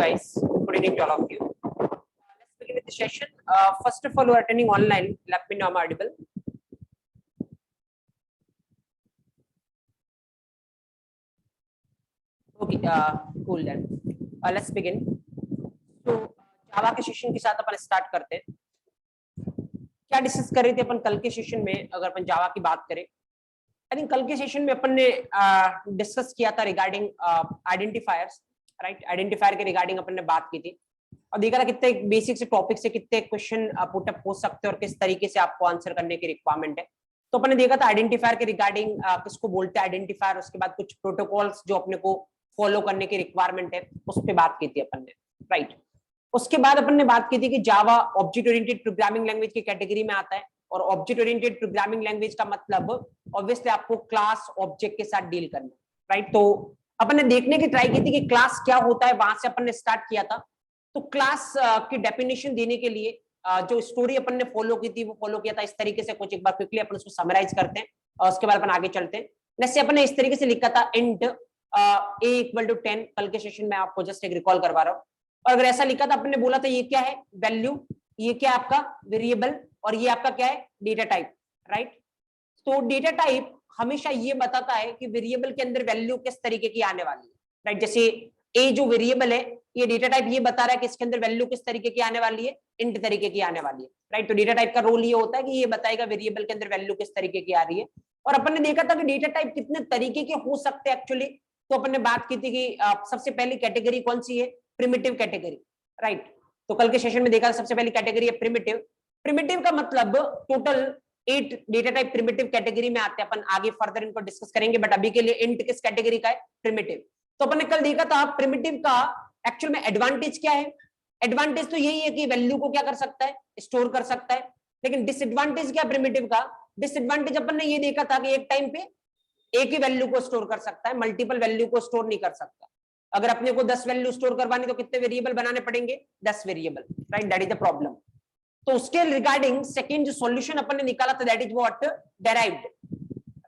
guys. Good evening to all of you. Let's begin with the session. First of all, who are attending online, let me know I'm audible. Okay, cool then. Let's begin. So, जावा के session के साथ अपन start करते हैं. क्या discuss कर रहे थे अपन कल के सेशन में? अगर अपन जावा की बात करें, आई थिंक कल के सेशन में अपन ने डिस्कस किया था रिगार्डिंग आइडेंटिफायर्स, राइट? आइडेंटिफायर के रिगार्डिंग अपन ने बात की थी और देखा था कितने बेसिक से टॉपिक से कितने क्वेश्चन पुटअप हो सकते हैं और किस तरीके से आपको आंसर करने की रिक्वायरमेंट है. तो अपन ने देखा था आइडेंटिफायर के रिगार्डिंग किसको बोलते हैं आइडेंटिफायर, उसके बाद कुछ प्रोटोकॉल्स जो अपने को फॉलो करने की रिक्वायरमेंट है उस पर बात की थी अपन ने, राइट? उसके बाद अपन ने बात की थी कि जावा ऑब्जेक्ट ओरिएंटेड प्रोग्रामिंग लैंग्वेज की कैटेगरी में आता है और ऑब्जेक्ट ओरिएंटेड प्रोग्रामिंग लैंग्वेज का मतलब ऑब्वियसली आपको क्लास ऑब्जेक्ट के साथ डील करना, राइट? तो अपन ने देखने की ट्राई की थी कि क्लास क्या होता है, वहां से अपन ने स्टार्ट किया था. तो क्लास की डेफिनेशन देने के लिए जो स्टोरी अपन ने फॉलो की थी वो फॉलो किया था इस तरीके से. कुछ एक बार क्विकली अपन उसको समराइज करते हैं और उसके बाद अपन आगे चलते हैं. जैसे अपन ने इस तरीके से लिखा था इंट a = 10. कल के सेशन में आपको जस्ट एक रिकॉल करवा रहा हूँ. और अगर ऐसा लिखा था अपन ने बोला था ये क्या है वैल्यू, ये क्या है आपका वेरिएबल और ये आपका क्या है डेटा टाइप, राइट? तो डेटा टाइप हमेशा ये बताता है कि वेरिएबल के अंदर वैल्यू किस तरीके की आने वाली है, राइट? जैसे ए जो वेरिएबल है ये डेटा टाइप ये बता रहा है कि इसके अंदर वैल्यू किस तरीके की आने वाली है, इंट तरीके की आने वाली है, राइट? तो डेटा टाइप का रोल ये होता है कि ये बताएगा वेरिएबल के अंदर वैल्यू किस तरीके की आ रही है. और अपन ने देखा था कि डेटा टाइप कितने तरीके के हो सकते हैं एक्चुअली. तो अपन ने बात की थी कि सबसे पहली कैटेगरी कौन सी है, प्रिमिटिव कैटेगरी, राइट? तो कल के सेशन में देखा सबसे पहली कैटेगरी है प्रिमिटिव. प्रिमिटिव का मतलब total 8 data type primitive category में आते हैं. अपन आगे फर्दर इनको डिस्कस करेंगे बट अभी के लिए इंट किस कैटेगरी का है, प्रिमिटिव. तो अपन ने कल देखा था प्रिमिटिव का एक्चुअल में एडवांटेज क्या है. एडवांटेज तो यही है कि वैल्यू को क्या कर सकता है, स्टोर कर सकता है. लेकिन डिसएडवांटेज क्या प्रिमिटिव का? डिसएडवांटेज अपन ने ये देखा था कि एक टाइम पे एक ही वैल्यू को स्टोर कर सकता है, मल्टीपल वैल्यू को स्टोर नहीं कर सकता. अगर अपने को 10 वैल्यू स्टोर करवानी तो कितने वेरिएबल बनाने पड़ेंगे, 10 variable, right? That is the problem. तो उसके रिगार्डिंग सेकंड जो सॉल्यूशन अपन ने निकाला था that is what, derived,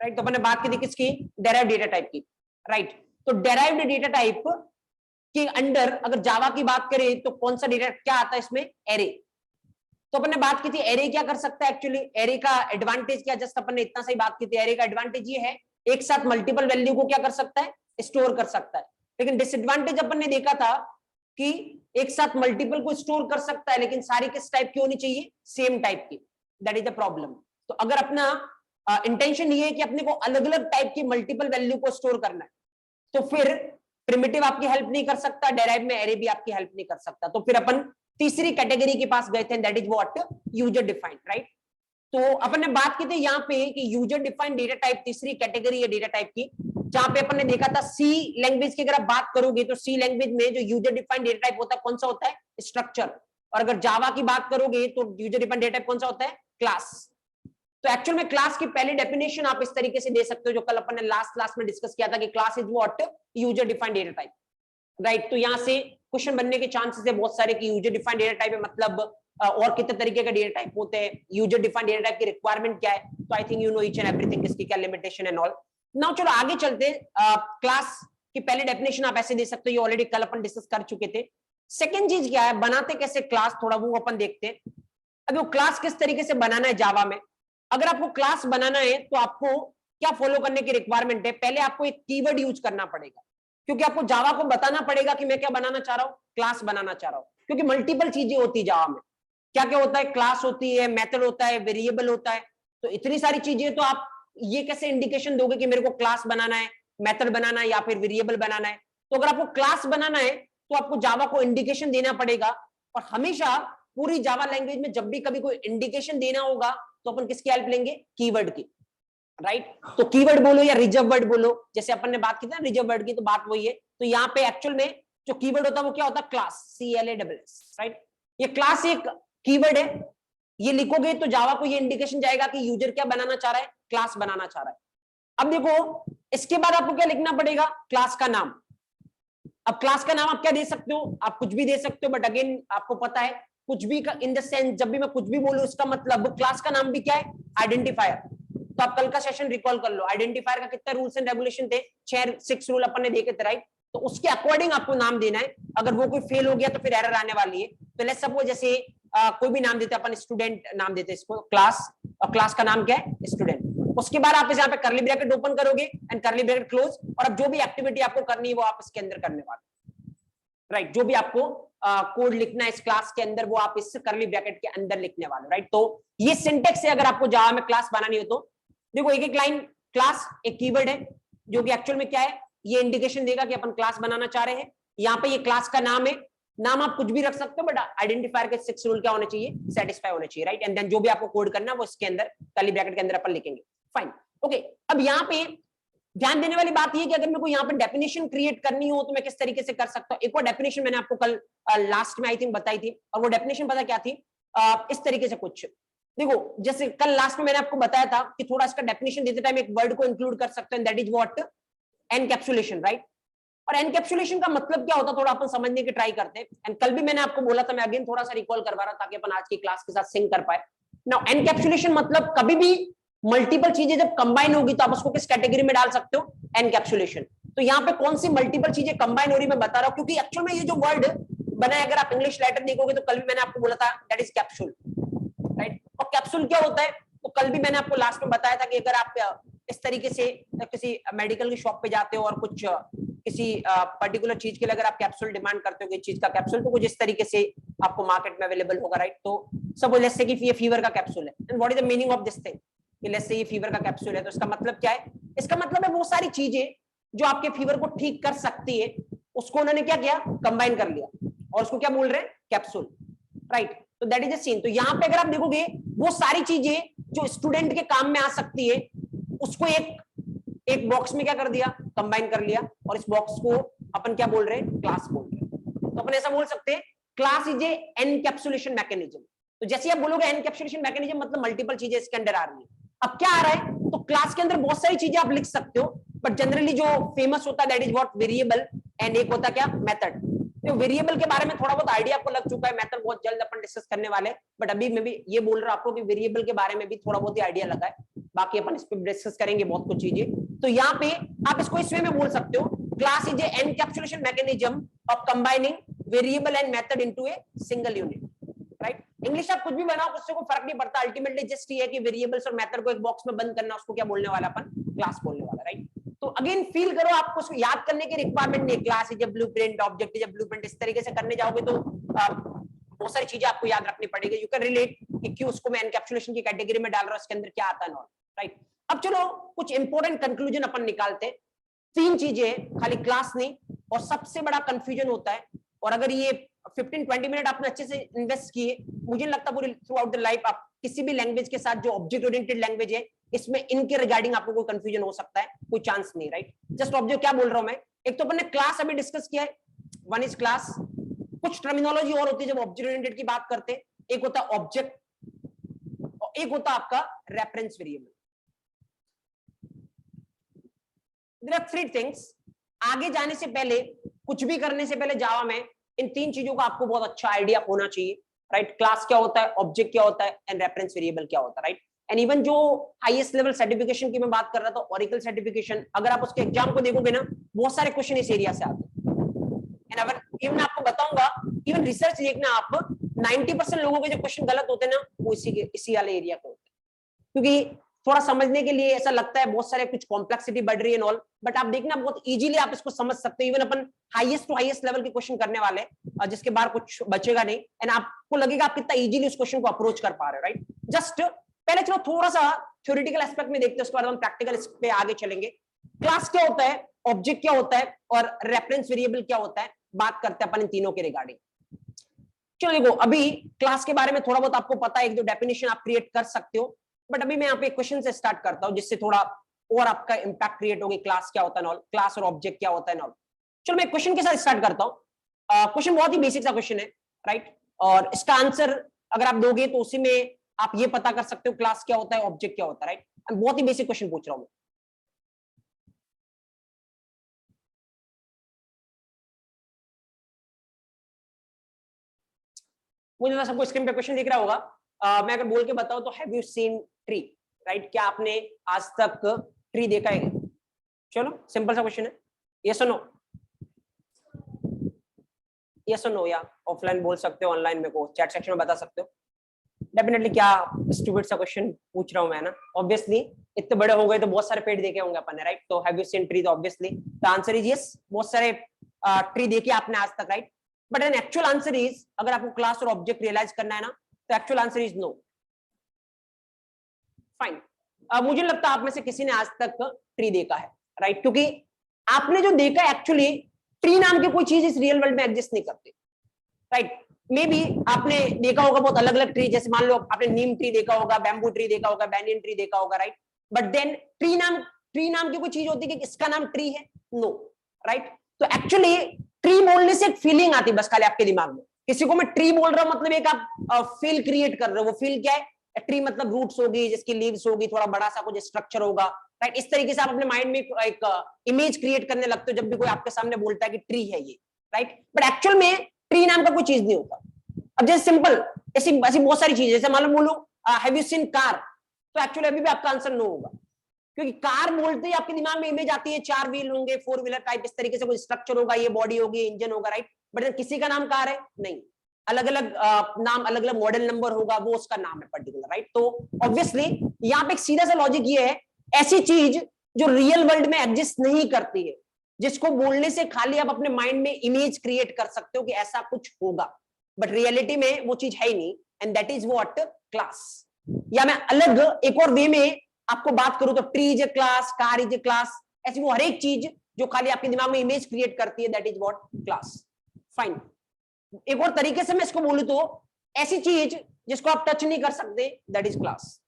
right? तो अपन ने बात की थी किसकी, डेराइव्ड डेटा टाइप की, राइट? तो डेराइव्ड डेटा टाइप के अंडर अगर जावा की बात करें तो कौन सा डेटा क्या आता है इसमें, एरे. तो अपन ने बात की थी एरे क्या कर सकता है एक्चुअली, एरे का एडवांटेज क्या, जस्ट अपन ने इतना सही बात की थी. एरे का एडवांटेज ये है एक साथ मल्टीपल वैल्यू को क्या कर सकता है, स्टोर कर सकता है. लेकिन डिसएडवांटेज अपन ने देखा था कि एक साथ मल्टीपल को स्टोर कर सकता है लेकिन सारी किस टाइप की होनी चाहिए, सेम टाइप की. That is the problem. तो अगर अपना इंटेंशन ये है कि अपने को अलग अलग टाइप की मल्टीपल वैल्यू को स्टोर करना है तो फिर प्रिमिटिव आपकी हेल्प नहीं कर सकता, डेराइव में एरे भी आपकी हेल्प नहीं कर सकता. तो फिर अपन तीसरी कैटेगरी के पास गए थे that is what, user defined, right? तो अपन ने बात की थी यहाँ पे कि यूजर डिफाइंड डेटा टाइप तीसरी कैटेगरी है डेटा टाइप की, जहां पे अपन ने देखा था सी लैंग्वेज की अगर आप बात करोगे तो सी लैंग्वेज में जो यूजर डिफाइंड डेटा टाइप होता है कौन सा होता है, स्ट्रक्चर. और अगर जावा की बात करोगे तो यूजर डिफाइंड डेटा टाइप कौन सा होता है, क्लास. तो एक्चुअल में क्लास की पहली डेफिनेशन आप इस तरीके से दे सकते हो जो कल अपन ने लास्ट क्लास में डिस्कस किया था कि class is what, user defined data type, right? तो यहां से क्वेश्चन बनने के चांसेस है बहुत सारे कि यूजर डिफाइंड डेटा टाइप है मतलब और कितने तरीके का डेटा टाइप होते हैं, यूजर डिफाइंड डेटा टाइप की रिक्वायरमेंट क्या है. तो I think you know each and everything, इसकी क्या लिमिटेशन एंड ऑल. नाउ चलो आगे चलते हैं. क्लास की पहली डेफिनेशन आप ऐसे दे सकते हो, ये ऑलरेडी कल अपन डिस्कस कर चुके थे. सेकंड चीज क्या है, बनाते कैसे क्लास, थोड़ा वो अपन देखते हैं. अब वो क्लास किस तरीके से बनाना है जावा में. अगर आपको क्लास बनाना है तो आपको क्या फॉलो करने की रिक्वायरमेंट है, पहले आपको एक कीवर्ड यूज करना पड़ेगा क्योंकि आपको जावा को बताना पड़ेगा कि मैं क्या बनाना चाह रहा हूं, क्लास बनाना चाह रहा हूं. क्योंकि मल्टीपल चीजें होती है जावा में. क्या क्या होता है, क्लास होती है, मेथड होता है, वेरिएबल होता है. तो इतनी सारी चीजें, तो आप ये कैसे इंडिकेशन दोगे कि मेरे को क्लास बनाना है, मेथड बनाना है या फिर वेरिएबल बनाना है. तो अगर आपको क्लास बनाना है तो आपको जावा को इंडिकेशन देना पड़ेगा. और हमेशा पूरी जावा लैंग्वेज में जब भी कभी कोई इंडिकेशन देना होगा तो अपन किसकी हेल्प लेंगे, कीवर्ड की, राइट? तो कीवर्ड बोलो या रिजर्व वर्ड बोलो, जैसे अपन ने बात की थी ना रिजर्व वर्ड की, तो बात वही है. तो यहाँ पे एक्चुअल में जो कीवर्ड होता है वो क्या होता है, क्लास, CLASS, राइट? ये क्लास एक कीवर्ड है, ये लिखोगे तो जावा को ये इंडिकेशन जाएगा कि यूजर क्या बनाना चाह रहा है, क्लास बनाना चाह रहा है. अब देखो इसके बाद आपको क्या लिखना पड़ेगा, क्लास का नाम. अब क्लास का नाम आप क्या दे सकते हो, आप कुछ भी दे सकते हो बट अगेन आपको पता है कुछ भी का इन द सेंस जब भी मैं कुछ भी बोलूं इसका मतलब क्लास का नाम भी क्या है, आइडेंटिफायर. तो आप कल का सेशन रिकॉल कर लो, आइडेंटिफायर का कितना रूल्स एंड रेगुलेशन थे, 6 रूल अपन ने देखे थे, राइट? तो उसके अकॉर्डिंग आपको नाम देना है। अगर वो कोई फेल हो गया तो फिर एरर आने वाली है। तो लेट्स सपोज जैसे कोई भी नाम देते हैं अपन, स्टूडेंट नाम देते हैं इसको, क्लास, और क्लास का नाम क्या है, स्टूडेंट। उसके बाद आप यहाँ पे करली ब्रैकेट ओपन करोगे एंड करली ब्रैकेट क्लोज, और अब जो भी एक्टिविटी आपको करनी है वो आप इसके अंदर करने वाले, राइट। जो भी आपको कोड लिखना है इस क्लास के अंदर वो आप इस करली ब्रैकेट के अंदर लिखने वाले, राइट। तो ये सिंटेक्स है अगर आपको जावा में क्लास बनानी हो तो। देखो एक एक लाइन, क्लास एक कीवर्ड है जो कि एक्चुअल में क्या है, ये इंडिकेशन देगा कि अपन क्लास बनाना चाह रहे हैं। यहाँ पे ये क्लास का नाम है, नाम आप कुछ भी रख सकते हो, बट आइडेंटिफायर के 6 रूल क्या होने चाहिए, सेटिस्फाई होने चाहिए, राइट। एंड देन जो भी आपको कोड करना है वो इसके अंदर कर्ली ब्रैकेट के अंदर अपन लिखेंगे, फाइन, ओके। अब यहाँ पे ध्यान देने वाली बात ये कि अगर मेरे को यहाँ पे डेफिनेशन क्रिएट करनी हो तो मैं किस तरीके से कर सकता हूँ। एक और डेफिनेशन मैंने आपको कल लास्ट में आई थिंक बताई थी, और वो डेफिनेशन पता क्या थी, इस तरीके से कुछ देखो, जैसे कल लास्ट में मैंने आपको बताया था कि थोड़ा इसका डेफिनेशन देते टाइम एक वर्ड को इंक्लूड कर सकते हैं, that is what, encapsulation, right. और एनकैप्सुलेशन का मतलब क्या होता है थोड़ा अपन समझने की ट्राई करते हैं। एंड कल भी मैंने आपको बोला था, मैं अगेन थोड़ा सा रिकॉल करवा रहा ताकि अपन आज की क्लास के साथ सिंक कर पाए। नाउ एनकैप्सुलेशन मतलब कभी भी मल्टीपल चीजें जब कंबाइन होगी तो आप उसको किस कैटेगरी में डाल सकते हो, एनकैप्सुलेशन। तो यहाँ पे कौन सी मल्टीपल चीजें कंबाइन हो रही मैं बता रहा हूँ, क्योंकि एक्चुअल में ये जो वर्ड बना है, अगर आप इंग्लिश लेटर देखोगे तो कल भी मैंने आपको बोला था दैट इज कैप्सूल, राइट। और कैप्सूल क्या होता है, तो कल भी मैंने आपको लास्ट में बताया था कि अगर आप इस तरीके से किसी मेडिकल की शॉप पे जाते हो और कुछ किसी पर्टिकुलर चीज के लिए अगर आप कैप्सूल डिमांड करते हो कोई चीज का कैप्सूल, तो कुछ इस तरीके से आपको मार्केट में अवेलेबल होगा, राइट। तो सपोज लेट्स से कि ये फीवर का कैप्सूल है, and what is the meaning of this thing, कि लेट्स से ये फीवर का कैप्सूल है, तो इसका मतलब क्या है, इसका मतलब है वो सारी चीजें जो आपके फीवर को ठीक कर सकती है उसको उन्होंने क्या किया, कंबाइन कर लिया, और उसको क्या बोल रहे हैं, कैप्सूल, राइट। तो दैट इज द सीन। तो यहाँ पे अगर आप देखोगे वो सारी चीजें जो स्टूडेंट के काम में आ सकती है उसको एक बॉक्स में क्या कर दिया, कंबाइन कर लिया, और इस बॉक्स को अपन क्या बोल रहे हैं, क्लास बोल रहे हैं। तो अपन ऐसा बोल सकते हैं class is a encapsulation mechanism. तो जैसे आप बोलोगे एनकैप्सुलेशन मैकेनिज्म मतलब मल्टीपल चीजें इसके अंदर आ रही है। अब क्या आ रहा है, तो क्लास के अंदर बहुत सारी चीजें आप लिख सकते हो, बट जनरली जो फेमस होता है that is what, variable, and एक होता क्या, मेथड। तो वेरिएबल के बारे में थोड़ा बहुत आइडिया आपको लग चुका है, मेथड बहुत जल्द अपन डिस्कस करने वाले, बट अभी मैं भी ये बोल रहा हूं आपको कि वेरिएबल के बारे में भी थोड़ा बहुत ही आइडिया लगा है, बाकी अपन इस पे डिस्कस करेंगे बहुत कुछ चीजें। तो यहाँ पे आप इसको इस वे में बोल सकते हो, class is a encapsulation mechanism of combining variable and method into a single unit, right. English आप कुछ भी बनाओ उससे कोई फर्क नहीं पड़ता, अल्टीमेटली जस्ट ये है कि वेरिएबल्स और मेथड को एक बॉक्स में बंद करना, उसको क्या बोलने वाला अपन, क्लास बोलने वाला, राइट। तो अगेन फील करो, आपको उसको याद करने की रिक्वायरमेंट नहीं, class is a blueprint, object is a blueprint, इस तरीके से करने जाओगे तो बहुत सारी चीजें आपको याद रखनी पड़ेगी। यू कैन रिलेट कि क्यों उसको मैं एनकैप्सुलेशन की कैटेगरी में डाल रहा हूं, इसके अंदर क्या आता है, राइट। अब चलो कुछ इंपॉर्टेंट कंक्लूजन अपन निकालते हैं। 3 चीजें, खाली क्लास नहीं, और सबसे बड़ा कंफ्यूजन होता है, और अगर ये 15-20 मिनट आपने अच्छे से इन्वेस्ट किए, मुझे लगता है पूरी थ्रू आउट द लाइफ आप किसी भी लैंग्वेज के साथ जो ऑब्जेक्ट ओरिएंटेड लैंग्वेज है इसमें इनके रिगार्डिंग आपको कोई कंफ्यूजन हो सकता है, कोई चांस नहीं, राइट। जस्ट ऑब्जेक्ट क्या बोल रहा हूं मैं, एक तो अपन ने क्लास अभी डिस्कस किया है, वन इज क्लास, कुछ टर्मिनोलॉजी और होती है जब ऑब्जेक्ट ओरिएंटेड की बात करते हैं, एक होता है ऑब्जेक्ट और एक होता आपका reference variable. There are 3 things। आगे जाने से पहले, कुछ भी करने से पहले जावा में इन 3 चीजों का आपको बहुत अच्छा आइडिया होना चाहिए, राइट। क्लास क्या होता है, ऑब्जेक्ट क्या होता है, एंड रेफरेंस वेरिएबल क्या होता है, राइट। एंड इवन जो हाईएस्ट लेवल सर्टिफिकेशन की मैं बात कर रहा था, ओरेकल सर्टिफिकेशन, अगर आप उसके एग्जाम को देखोगे ना, बहुत सारे क्वेश्चन इस एरिया से आते हैं। एंड अगर इवन आपको बताऊंगा, इवन रिसर्च देखना आप, 90% लोगों के जो क्वेश्चन गलत होते हैं ना, वो इसी वाले एरिया के होते हैं, क्योंकि थोड़ा समझने के लिए ऐसा लगता है बहुत सारे कुछ कॉम्प्लेक्सिटी बढ़ रही है ऑल, बट आप देखना बहुत इजीली आप इसको समझ सकते हो। इवन अपन हाईएस्ट टू हाईएस्ट लेवल के क्वेश्चन करने वाले हैं, जिसके बाहर कुछ बचेगा नहीं, एंड आपको लगेगा आप कितना इजीली उस क्वेश्चन को अप्रोच कर पा रहे हो, राइट। जस्ट पहले चलो थोड़ा सा थ्योरेटिकल एस्पेक्ट में देखते हैं, उसके बाद हम प्रैक्टिकल पे आगे चलेंगे। क्लास क्या होता है, ऑब्जेक्ट क्या होता है, और रेफरेंस वेरिएबल क्या होता है, बात करते हैं अपन इन तीनों के रिगार्डिंग। चलो देखो, अभी क्लास के बारे में थोड़ा बहुत आपको पता है, एक जो डेफिनेशन आप क्रिएट कर सकते हो, बट अभी मैं यहाँ पे क्वेश्चन से स्टार्ट करता हूँ जिससे थोड़ा और आपका इंपैक्ट क्रिएट होगी, क्लास क्या होता है, क्लास और ऑब्जेक्ट क्या होता है। चलो मैं क्वेश्चन के साथ स्टार्ट करता हूँ। क्वेश्चन बहुत ही बेसिक सा क्वेश्चन है, राइट, और इसका आंसर अगर आप दोगे तो उसी में आप ये पता कर सकते हो क्लास क्या होता है, ऑब्जेक्ट क्या होता है, राइट। बहुत ही बेसिक क्वेश्चन पूछ रहा हूँ। मुझे सबको स्क्रीन पे क्वेश्चन दिख रहा होगा। मैं अगर बोल के बताऊं तो have you seen tree, right, क्या आपने आज तक ट्री देखा है? चलो सिंपल सा क्वेश्चन है, यस और नो। यस और नो, या ऑफलाइन बोल सकते हो, ऑनलाइन मेरे को चैट सेक्शन में बता सकते हो। डेफिनेटली क्या स्टूपिड सा क्वेश्चन पूछ रहा हूं मैं ना, ऑब्वियसली इतने बड़े हो गए तो बहुत सारे पेड़ देखे होंगे अपन ने, राइट? तो हैव यू सीन ट्री? तो obviously the answer is yes, बहुत सारे ट्री देखे आपने आज तक, right? But an actual answer is, अगर आपको क्लास और ऑब्जेक्ट रियलाइज करना है ना, तो actual answer is no. Fine. मुझे लगता है आप में से किसी ने आज तक ट्री देखा है, राइट? क्योंकि आपने जो देखा एक्चुअली ट्री नाम की कोई चीज इस रियल वर्ल्ड में एग्जिस्ट नहीं करती, राइट? मे बी आपने देखा होगा बहुत अलग अलग ट्री, जैसे मान लो आपने नीम ट्री देखा होगा, बैम्बू ट्री देखा होगा, बैनियन ट्री देखा होगा, राइट? बट देन ट्री नाम की कोई चीज होती है कि इसका नाम ट्री है? No, right? तो एक्चुअली ट्री बोलने से एक फीलिंग आती है बस खाली आपके दिमाग में। किसी को मैं ट्री बोल रहा हूं मतलब एक आप फील क्रिएट कर रहे हो। वो फील क्या है? ट्री मतलब रूट्स होगी, जिसकी लीव्स होगी, थोड़ा बड़ा सा कुछ स्ट्रक्चर होगा, राइट? इस तरीके से आप अपने माइंड में एक इमेज क्रिएट करने लगते हो जब भी कोई आपके सामने बोलता है कि ट्री है ये, राइट? बट एक्चुअल में ट्री नाम का कोई चीज नहीं होता। अब जैसे सिंपल ऐसी बहुत सारी चीजें, जैसे मान लो बोलो हैव यू सीन कार, तो एक्चुअली अभी भी आपका आंसर नो होगा, क्योंकि कार बोलते ही आपके दिमाग में इमेज आती है, 4 व्हील होंगे, 4 व्हीलर टाइप, इस तरीके से कोई स्ट्रक्चर होगा, ये बॉडी होगी, इंजन होगा, राइट? बट किसी का नाम कार है? नहीं। अलग अलग नाम, अलग अलग मॉडल नंबर होगा, वो उसका नाम है पर्टिकुलर, राइट? तो ऑब्वियसली यहाँ पे एक सीधा सा लॉजिक ये है, ऐसी चीज जो रियल वर्ल्ड में एग्जिस्ट नहीं करती है, जिसको बोलने से खाली आप अपने माइंड में इमेज क्रिएट कर सकते हो कि ऐसा कुछ होगा, बट रियलिटी में वो चीज है ही नहीं, and that is what? Class. या मैं अलग एक और वे में आपको बात करूं तो tree is a class, car is a class, ऐसी वो हर एक चीज जो खाली आपके दिमाग में इमेज क्रिएट करती है, that is what? Class. Fine. एक और तरीके से मैं इसको बोलूं तो ऐसी चीज जिसको आप टच नहीं कर सकते, दैट इज क्लास।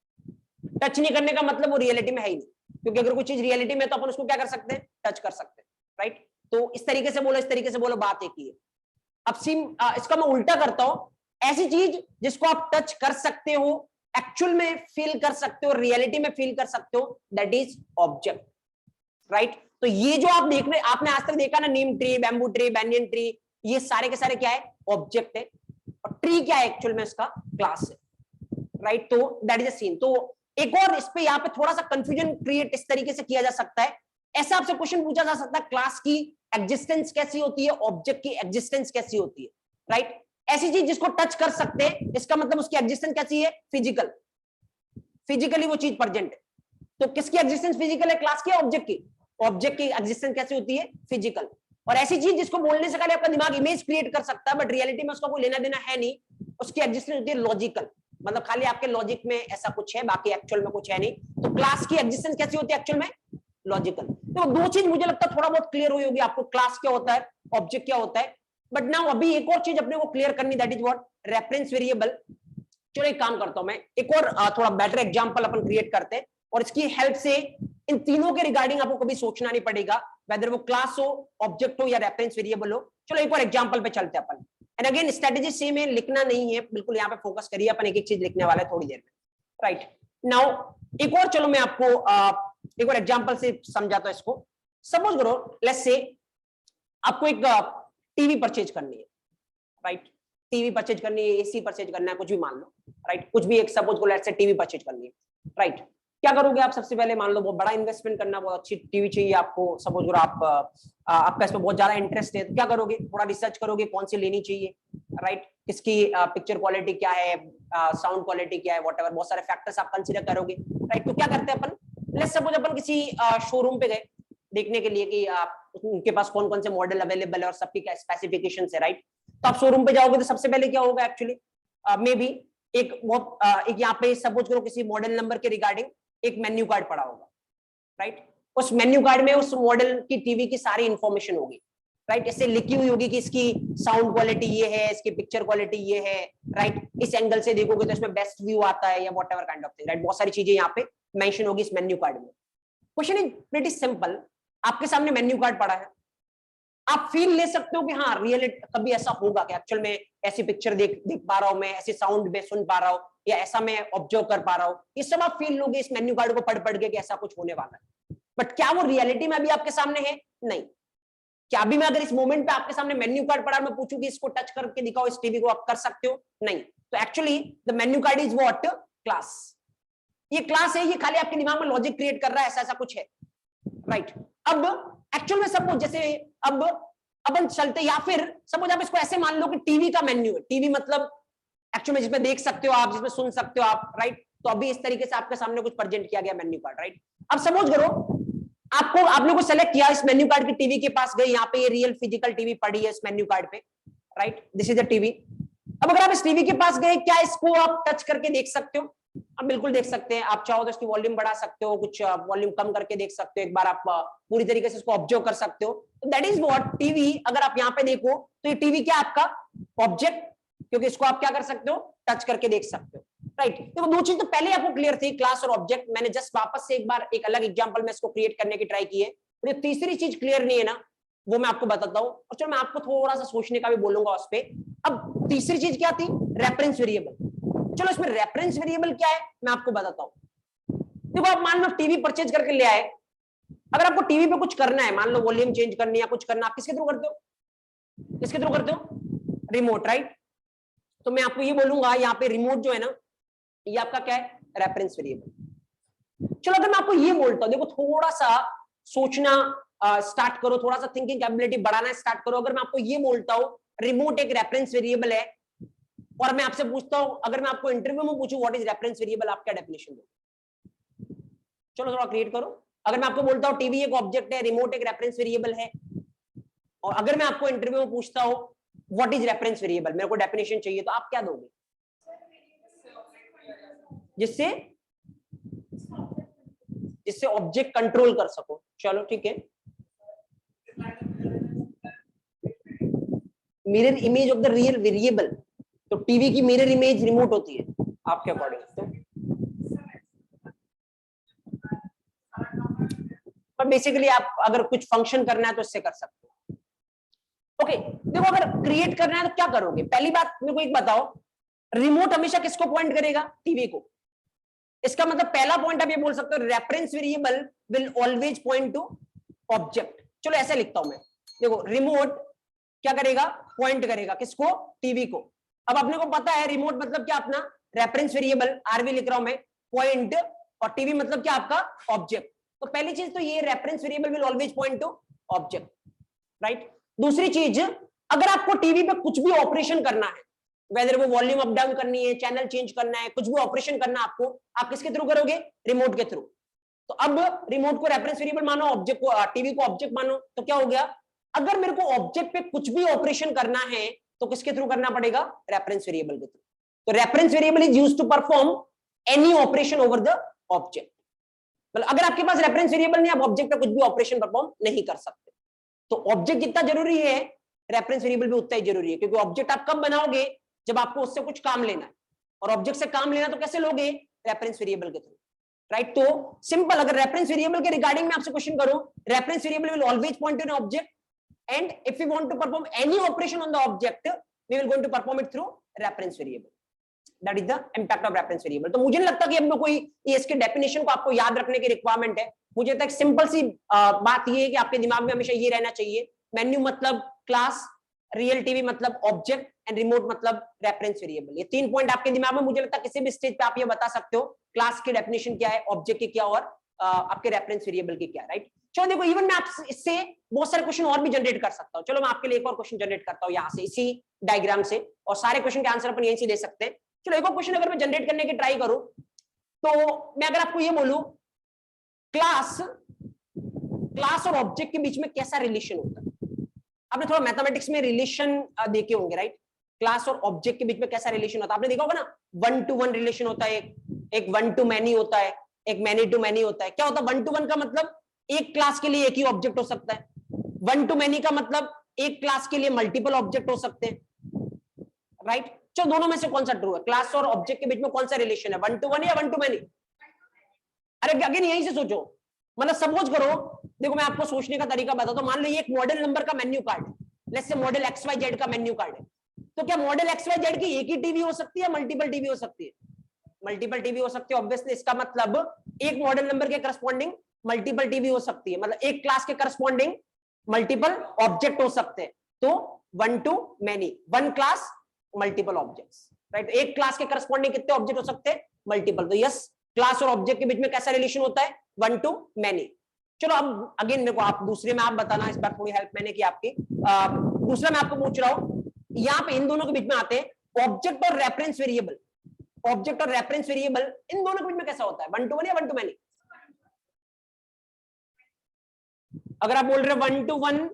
टच नहीं करने का मतलब वो रियलिटी में है ही नहीं, क्योंकि अगर कोई चीज रियलिटी में तो अपन उसको क्या कर सकते हैं? टच कर सकते हैं, राइट? तो इस तरीके से बोलो, इस तरीके से बोलो, बात एक ही है। अब इसका मैं उल्टा करता हूं, ऐसी चीज जिसको आप टच कर सकते हो, एक्चुअल में फील कर सकते हो, रियलिटी में फील कर सकते हो, दैट इज ऑब्जेक्ट, राइट? तो ये जो आप देख रहे, आपने आज तक देखा ना, neem tree, bamboo tree, banyan tree, ये सारे के सारे क्या है? ऑब्जेक्ट है। और ट्री क्या है एक्चुअल में? इसका क्लास है, राइट? तो दैट इज अ सीन। तो एक और इस पे यहाँ पे थोड़ा सा कंफ्यूजन क्रिएट इस तरीके से किया जा सकता है, ऐसा आपसे क्वेश्चन पूछा जा सकता है, क्लास की एग्जिस्टेंस कैसी होती है, ऑब्जेक्ट की एग्जिस्टेंस कैसी होती है, राइट? ऐसी चीज जिसको टच कर सकते हैं, इसका मतलब उसकी एग्जिस्टेंस कैसी है? फिजिकल, फिजिकली वो चीज प्रेजेंट है। तो किसकी एग्जिस्टेंस फिजिकल है? क्लास की, ऑब्जेक्ट की? ऑब्जेक्ट की एग्जिस्टेंस कैसी होती है? फिजिकल। और ऐसी चीज जिसको बोलने से पहले आपका दिमाग इमेज क्रिएट कर सकता है, बट रियलिटी में उसका कोई लेना देना है नहीं, उसकी एग्जिस्टेंस होती है लॉजिकल, मतलब खाली आपके लॉजिक में ऐसा कुछ है, बाकी एक्चुअल में कुछ है नहीं। तो क्लास की एग्जिस्टेंस कैसी होती है एक्चुअल में? लॉजिकल। तो दो चीज मुझे लगता है थोड़ा बहुत क्लियर हुई होगी आपको, क्लास क्या होता है, ऑब्जेक्ट क्या होता है। बट नाउ अभी एक और चीज अपने को क्लियर करनी, that is what? Reference variable. चलो एक काम करता हूं मैं, एक और थोड़ा बेटर एग्जांपल अपन क्रिएट करते हैं, और इसकी हेल्प से इन तीनों के रिगार्डिंग आपको कभी सोचना नहीं पड़ेगा, वेदर वो क्लास हो, ऑब्जेक्ट हो, या रेफरेंस वेरिएबल हो। चलो एक और एग्जांपल पे चलते हैं अपन। एंड अगेन स्ट्रेटेजी सेम है, लिखना नहीं है बिल्कुल, यहाँ पे फोकस करिए, अपन एक एक चीज लिखने वाला है थोड़ी देर में, राइट? नाउ एक और, चलो मैं आपको एक और एग्जांपल से समझाता हूं इसको। सपोज करो, लेट्स से आपको एक टीवी परचेज करनी है, राइट? टीवी परचेज करनी है, एसी परचेज करना है, कुछ भी मान लो, राइट? कुछ भी एक, सपोज को लेट्स से टीवी परचेज करनी है, राइट? क्या करोगे आप? सबसे पहले मान लो बहुत बड़ा इन्वेस्टमेंट करना, बहुत अच्छी टीवी चाहिए आपको, सपोज करो आप आपका इसमें बहुत ज्यादा इंटरेस्ट है, तो क्या करोगे? थोड़ा रिसर्च करोगे कौन सी लेनी चाहिए, राइट? किसकी पिक्चर क्वालिटी क्या है, साउंड क्वालिटी क्या है, व्हाटएवर, बहुत सारे फैक्टर्स आप कंसीडर करोगे, राइट? तो क्या करते हैं अपन, लेट्स सपोज अपन किसी शोरूम पे गए देखने के लिए कि उनके पास कौन कौन से मॉडल अवेलेबल है और सबकी क्या स्पेसिफिकेशन है, राइट? तो आप शोरूम पे जाओगे तो सबसे पहले क्या होगा एक्चुअली, मे बी एक बहुत एक यहाँ पे सपोज करो किसी मॉडल नंबर के रिगार्डिंग एक मेन्यू कार्ड पड़ा होगा, राइट? उस मेन्यू कार्ड में उस मॉडल की टीवी की सारी इंफॉर्मेशन होगी, राइट? इससे लिखी हुई होगी कि इसकी साउंड क्वालिटी ये है, इसकी पिक्चर क्वालिटी ये है, राइट? इस एंगल से देखोगे तो इसमें बेस्ट व्यू आता है, या whatever kind of thing, right? बहुत सारी चीजें यहाँ पे मेंशन होगी इस मेन्यू कार्ड में। क्वेश्चन इज प्रीटी सिंपल, आपके सामने मेन्यू कार्ड पड़ा है, आप फील ले सकते हो कि हाँ रियलिटी कभी ऐसा होगा कि एक्चुअल में ऐसी पिक्चर देख पा रहा हूं मैं, ऐसी साउंड में सुन पा रहा हूं, या ऐसा मैं ऑब्जर्व कर पा रहा हूं, ये सब आप फील लोगे इस मेन्यू कार्ड को पढ़ के कि ऐसा कुछ होने वाला है। बट क्या वो रियलिटी में अभी आपके सामने है? नहीं। क्या अभी मैं अगर इस मोमेंट पे आपके सामने मेन्यू कार्ड पड़ा, मैं पूछूं कि इसको टच करके दिखाओ इस टीवी को, आप कर सकते हो? नहीं। तो actually the menu card is what? Class. ये क्लास है, ये खाली आपके दिमाग में लॉजिक क्रिएट कर रहा है ऐसा ऐसा कुछ है, राइट? अब एक्चुअल में सपोज जैसे अब अपन चलते, या फिर सपोज आप इसको ऐसे मान लो कि टीवी का मेन्यू है, टीवी मतलब एक्चुअली में जिसमें देख सकते हो आप, जिसमें सुन सकते हो आप, राइट। तो अभी इस तरीके से आपके सामने कुछ प्रेजेंट किया गया मेन्यू कार्ड, राइट। अब सपोज करो आपको, आपने को सेलेक्ट किया इस मेन्यू कार्ड की, टीवी के पास गए, यहाँ पे ये रियल फिजिकल टीवी पड़ी है इस मेन्यू कार्ड पे, right, this is the TV. अब अगर आप इस टीवी के पास गए, क्या इसको आप टच करके देख सकते हो? आप बिल्कुल देख सकते हैं। आप चाहो तो इसकी वॉल्यूम बढ़ा सकते हो, कुछ वॉल्यूम कम करके देख सकते हो, एक बार आप पूरी तरीके से इसको ऑब्जर्व कर सकते हो। That is what TV. अगर आप यहाँ पे देखो तो ये टीवी क्या आपका ऑब्जेक्ट, क्योंकि इसको आप क्या कर सकते हो, टच करके देख सकते हो, राइट। देखो दो चीज तो पहले आपको क्लियर थी, क्लास और ऑब्जेक्ट। मैंने जस्ट वापस से एक बार एक अलग एग्जांपल में इसको क्रिएट करने की ट्राई की है। और तीसरी चीज क्लियर नहीं है ना, वो मैं आपको बताता हूँ, और चलो मैं आपको थोड़ा सा सोचने का भी बोलूंगा उस पर। अब तीसरी चीज क्या थी? Reference variable. चलो इसमें रेफरेंस वेरिएबल क्या है मैं आपको बताता हूं। देखो आप मान लो टीवी परचेज करके ले आए, अगर आपको टीवी पे कुछ करना है, मान लो वॉल्यूम चेंज करनी है, कुछ करना, आप किसके थ्रू करते हो? किसके थ्रू करते हो? Remote, right. तो मैं आपको ये बोलूंगा, यहाँ पे रिमोट जो है ना, ये आपका क्या है? Reference variable. चलो अगर मैं आपको ये बोलता हूं, देखो थोड़ा सा सोचना स्टार्ट करो, थोड़ा सा थिंकिंग कैपेबिलिटी बढ़ाना स्टार्ट करो। अगर मैं आपको ये बोलता हूं रिमोट एक रेफरेंस वेरिएबल है, और मैं आपसे पूछता हूं, अगर मैं आपको इंटरव्यू में पूछूं व्हाट इज रेफरेंस वेरिएबल, आप क्या डेफिनेशन दोगे? चलो थोड़ा क्रिएट करो। अगर मैं आपको बोलता हूं टीवी एक ऑब्जेक्ट है, रिमोट एक रेफरेंस वेरिएबल है, और अगर मैं आपको इंटरव्यू में पूछता हूं व्हाट इज रेफरेंस वेरिएबल, मेरे को डेफिनेशन चाहिए, तो आप क्या दोगे? जिससे जिससे ऑब्जेक्ट कंट्रोल कर सको। चलो ठीक है, mirror image of the real variable. तो टीवी की मिरर इमेज रिमोट होती है आपके अकॉर्डिंग। तो पर बेसिकली आप अगर कुछ फंक्शन करना है तो इससे कर सकते हो। ओके देखो अगर क्रिएट करना है तो क्या करोगे? पहली बात मेरे को एक बताओ, रिमोट हमेशा किसको पॉइंट करेगा? टीवी को। इसका मतलब पहला पॉइंट आप ये बोल सकते हो, reference variable will always point to object. चलो ऐसे लिखता हूं मैं, देखो रिमोट क्या करेगा? पॉइंट करेगा किसको? टीवी को। अब अपने को पता है रिमोट मतलब क्या अपना? रेफरेंस वेरिएबल, आरवी लिख रहा हूं मैं, पॉइंट, और टीवी मतलब क्या आपका? ऑब्जेक्ट। तो पहली चीज तो ये reference variable will always point to object, right. दूसरी चीज, अगर आपको टीवी पे कुछ भी ऑपरेशन करना है, वेदर वो वॉल्यूम अप डाउन करनी है, चैनल चेंज करना है, कुछ भी ऑपरेशन करना है आपको, आप किसके थ्रू करोगे? रिमोट के थ्रू। तो अब रिमोट को रेफरेंस वेरिएबल मानो, ऑब्जेक्ट को, टीवी को ऑब्जेक्ट मानो, तो क्या हो गया? अगर मेरे को ऑब्जेक्ट पे कुछ भी ऑपरेशन करना है तो किसके थ्रू करना पड़ेगा? रेफरेंस वेरिएबल के थ्रू। तो reference variable is used to perform any operation over the object. मतलब अगर आपके पास रेफरेंस वेरिएबल नहीं, आप ऑब्जेक्ट पे कुछ भी ऑपरेशन परफॉर्म नहीं कर सकते। तो ऑब्जेक्ट जितना जरूरी है, रेफरेंस वेरिएबल भी उतना ही जरूरी है, क्योंकि ऑब्जेक्ट आप कब बनाओगे? जब आपको उससे कुछ काम लेना है, और ऑब्जेक्ट से काम लेना तो कैसे लोगे? रेफरेंस वेरिएबल के थ्रू, राइट। तो सिंपल, अगर रेफरेंस वेरिएबल के रिगार्डिंग में आपसे क्वेश्चन करूं, reference variable will always point to an object, and if we want to perform any operation on the object, we will going to perform it through reference variable. That is the impact of reference variable. तो मुझे नहीं लगता कि अब कोई इसके definition को आपको याद रखने की रिक्वायरमेंट है। मुझे तक सिंपल सी बात ये है कि आपके दिमाग में हमेशा ये रहना चाहिए, मेन्यू मतलब क्लास, रियल टीवी मतलब ऑब्जेक्ट, एंड रिमोट मतलब रेफरेंस वेरिएबल। ये तीन पॉइंट आपके दिमाग में, मुझे लगता है किसी भी स्टेज पे आप ये बता सकते हो, क्लास की डेफिनेशन क्या है, ऑब्जेक्ट की क्या, और आपके रेफरेंस वेरिएबल की क्या, राइट। चलो देखो, इवन मैं आप इससे बहुत सारे क्वेश्चन और भी जनरेट कर सकता हूं। चलो मैं आपके लिए एक और क्वेश्चन जनरेट करता हूं यहाँ से, इसी डायग्राम से, और सारे क्वेश्चन के आंसर अपन यहीं से दे सकते हैं। चलो एक और क्वेश्चन अगर मैं जनरेट करने की ट्राई करूं, तो मैं अगर आपको ये बोलूं क्लास और ऑब्जेक्ट के बीच में कैसा रिलेशन होता है? आपने थोड़ा मैथमेटिक्स में रिलेशन देखे होंगे, राइट। क्लास और ऑब्जेक्ट के बीच में कैसा रिलेशन होता है आपने देखा होगा ना, 1 to 1 रिलेशन होता है, एक 1 to many होता है, एक मैनी टू मैनी होता है। क्या होता है 1 to 1 का मतलब? एक क्लास के लिए एक ही ऑब्जेक्ट हो सकता है। 1 to many का मतलब एक क्लास के लिए मल्टीपल ऑब्जेक्ट हो सकते हैं, राइट। चलो दोनों में से कौन सा ट्रू है? क्लास और ऑब्जेक्ट के बीच में कौन सा रिलेशन है, 1 to 1 या 1 to many? अरे अगेन यहीं से सोचो, मतलब सपोज करो, देखो मैं आपको सोचने का तरीका बताता हूं। मान लो ये एक मॉडल नंबर का menu card, let's say model XYZ का मेन्यू कार्ड है। तो क्या मॉडल XYZ की एक ही टीवी हो सकती है, मल्टीपल टीवी हो सकती है? मल्टीपल टीवी हो सकती है ऑब्वियसली। इसका मतलब एक मॉडल नंबर के करस्पॉन्डिंग मल्टीपल टीवी हो सकती है, मतलब एक क्लास के करस्पॉन्डिंग मल्टीपल ऑब्जेक्ट हो सकते हैं। तो 1 to many, 1 class multiple objects, right. एक क्लास के करस्पॉन्डिंग कितने ऑब्जेक्ट हो सकते हैं? मल्टीपल। तो यस, क्लास और ऑब्जेक्ट के बीच में कैसा रिलेशन होता है? 1 to many। चलो अब अगेन देखो, आप दूसरे में आप बताना, इस बार थोड़ी हेल्प मैंने की आपकी। दूसरा मैं आपको पूछ रहा हूं, यहाँ पे इन दोनों के बीच में आते हैं ऑब्जेक्ट और रेफरेंस वेरिएबल। ऑब्जेक्ट और रेफरेंस वेरिएबल इन दोनों के बीच में कैसा होता है, 1 to 1 या 1 to many? अगर आप बोल रहे हो 1 to 1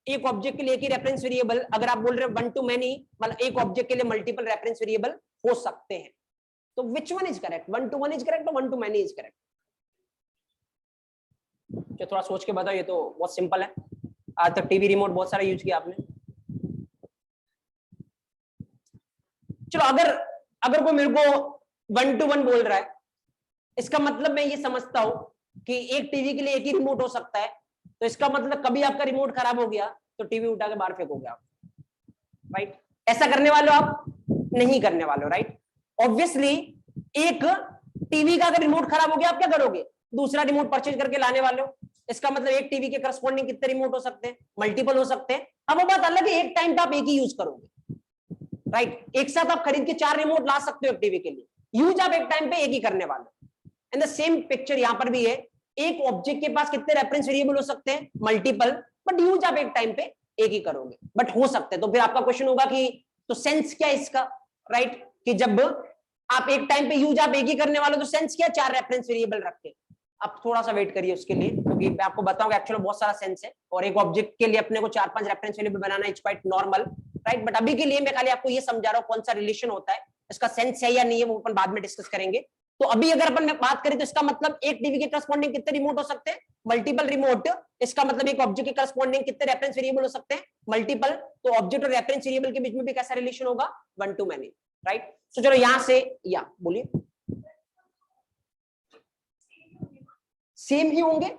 एक ऑब्जेक्ट के लिए एक ही रेफरेंस वेरिएबल, अगर आप बोल रहे हो 1 to many मतलब एक ऑब्जेक्ट के लिए मल्टीपल रेफरेंस वेरिएबल हो सकते हैं, तो which one is correct, 1 to 1 is correct और 1 to many इज करेक्ट? जो थोड़ा सोच के बताओ, ये तो बहुत सिंपल है, आज तक टीवी रिमोट बहुत सारा यूज किया आपने। चलो अगर कोई मेरे को 1 to 1 बोल रहा है, इसका मतलब मैं ये समझता हूं कि एक टीवी के लिए एक ही रिमोट हो सकता है, तो इसका मतलब कभी आपका रिमोट खराब हो गया तो टीवी उठा के बाहर फेंकोगे आप, राइट? ऐसा करने वाले हो आप? नहीं करने वाले हो, राइट? ऑब्वियसली एक टीवी का अगर रिमोट खराब हो गया आप क्या करोगे, दूसरा रिमोट परचेज करके लाने वाले हो। इसका मतलब एक टीवी के करस्पॉन्डिंग कितने रिमोट हो सकते हैं, मल्टीपल हो सकते हैं। अब वो बात अलग है, एक टाइम पे आप एक ही यूज करोगे, राइट? एक साथ आप खरीद के 4 रिमोट ला सकते हो एक टीवी के लिए, यूज आप एक टाइम पे एक ही करने वाले हो। एंड द सेम पिक्चर यहां पर भी है, एक ऑब्जेक्ट के पास कितने रेफरेंस वेरिएबल हो सकते हैं, मल्टीपल, बट यूज आप एक टाइम पे एक ही करोगे, बट हो सकते हैं। तो फिर आपका क्वेश्चन होगा कि तो सेंस क्या है इसका, राइट? कि जब आप एक टाइम पे यूज आप एक ही करने वाले, तो सेंस क्या, 4 रेफरेंस वेरिएबल रख के। आप थोड़ा सा वेट करिए उसके लिए, क्योंकि मैं आपको बताऊंगा एक्चुअली बहुत सारा सेंस है, और एक ऑब्जेक्ट के लिए अपने को 4-5 reference variable banana is quite normal, right? But अभी के लिए मैं खाली आपको ये समझा रहा हूँ कौन सा रिलेशन होता है, इसका सेंस है या नहीं है वो अपन बाद में डिस्कस करेंगे। तो अभी अगर अपन बात करें तो इसका मतलब एक टीवी के करस्पॉन्डिंग कितने रिमोट हो सकते हैं, मल्टीपल रिमोट। इसका मतलब एक ऑब्जेक्ट के करस्पॉन्डिंग कितने रेफरेंस वेरिएबल हो सकते हैं, मल्टीपल। तो ऑब्जेक्ट और रेफरेंस वेरिएबल के बीच में भी कैसा रिलेशन होगा, 1 to many, राइट? तो चलो यहां से या बोलिए, सेम ही होंगे।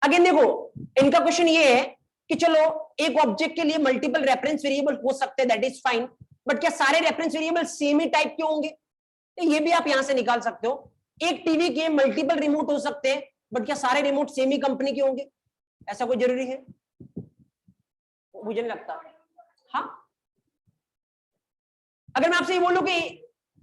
अगेन देखो, इनका क्वेश्चन ये है कि चलो एक ऑब्जेक्ट के लिए मल्टीपल रेफरेंस वेरिएबल हो सकते हैं, दैट इज फाइन, बट क्या सारे रेफरेंस वेरिएबल सेम ही टाइप के होंगे? तो ये भी आप यहां से निकाल सकते हो। एक टीवी के मल्टीपल रिमोट हो सकते हैं, बट क्या सारे रिमोट सेम ही कंपनी के होंगे? ऐसा कोई जरूरी है? मुझे नहीं लगता। हाँ, अगर मैं आपसे ये बोलूं कि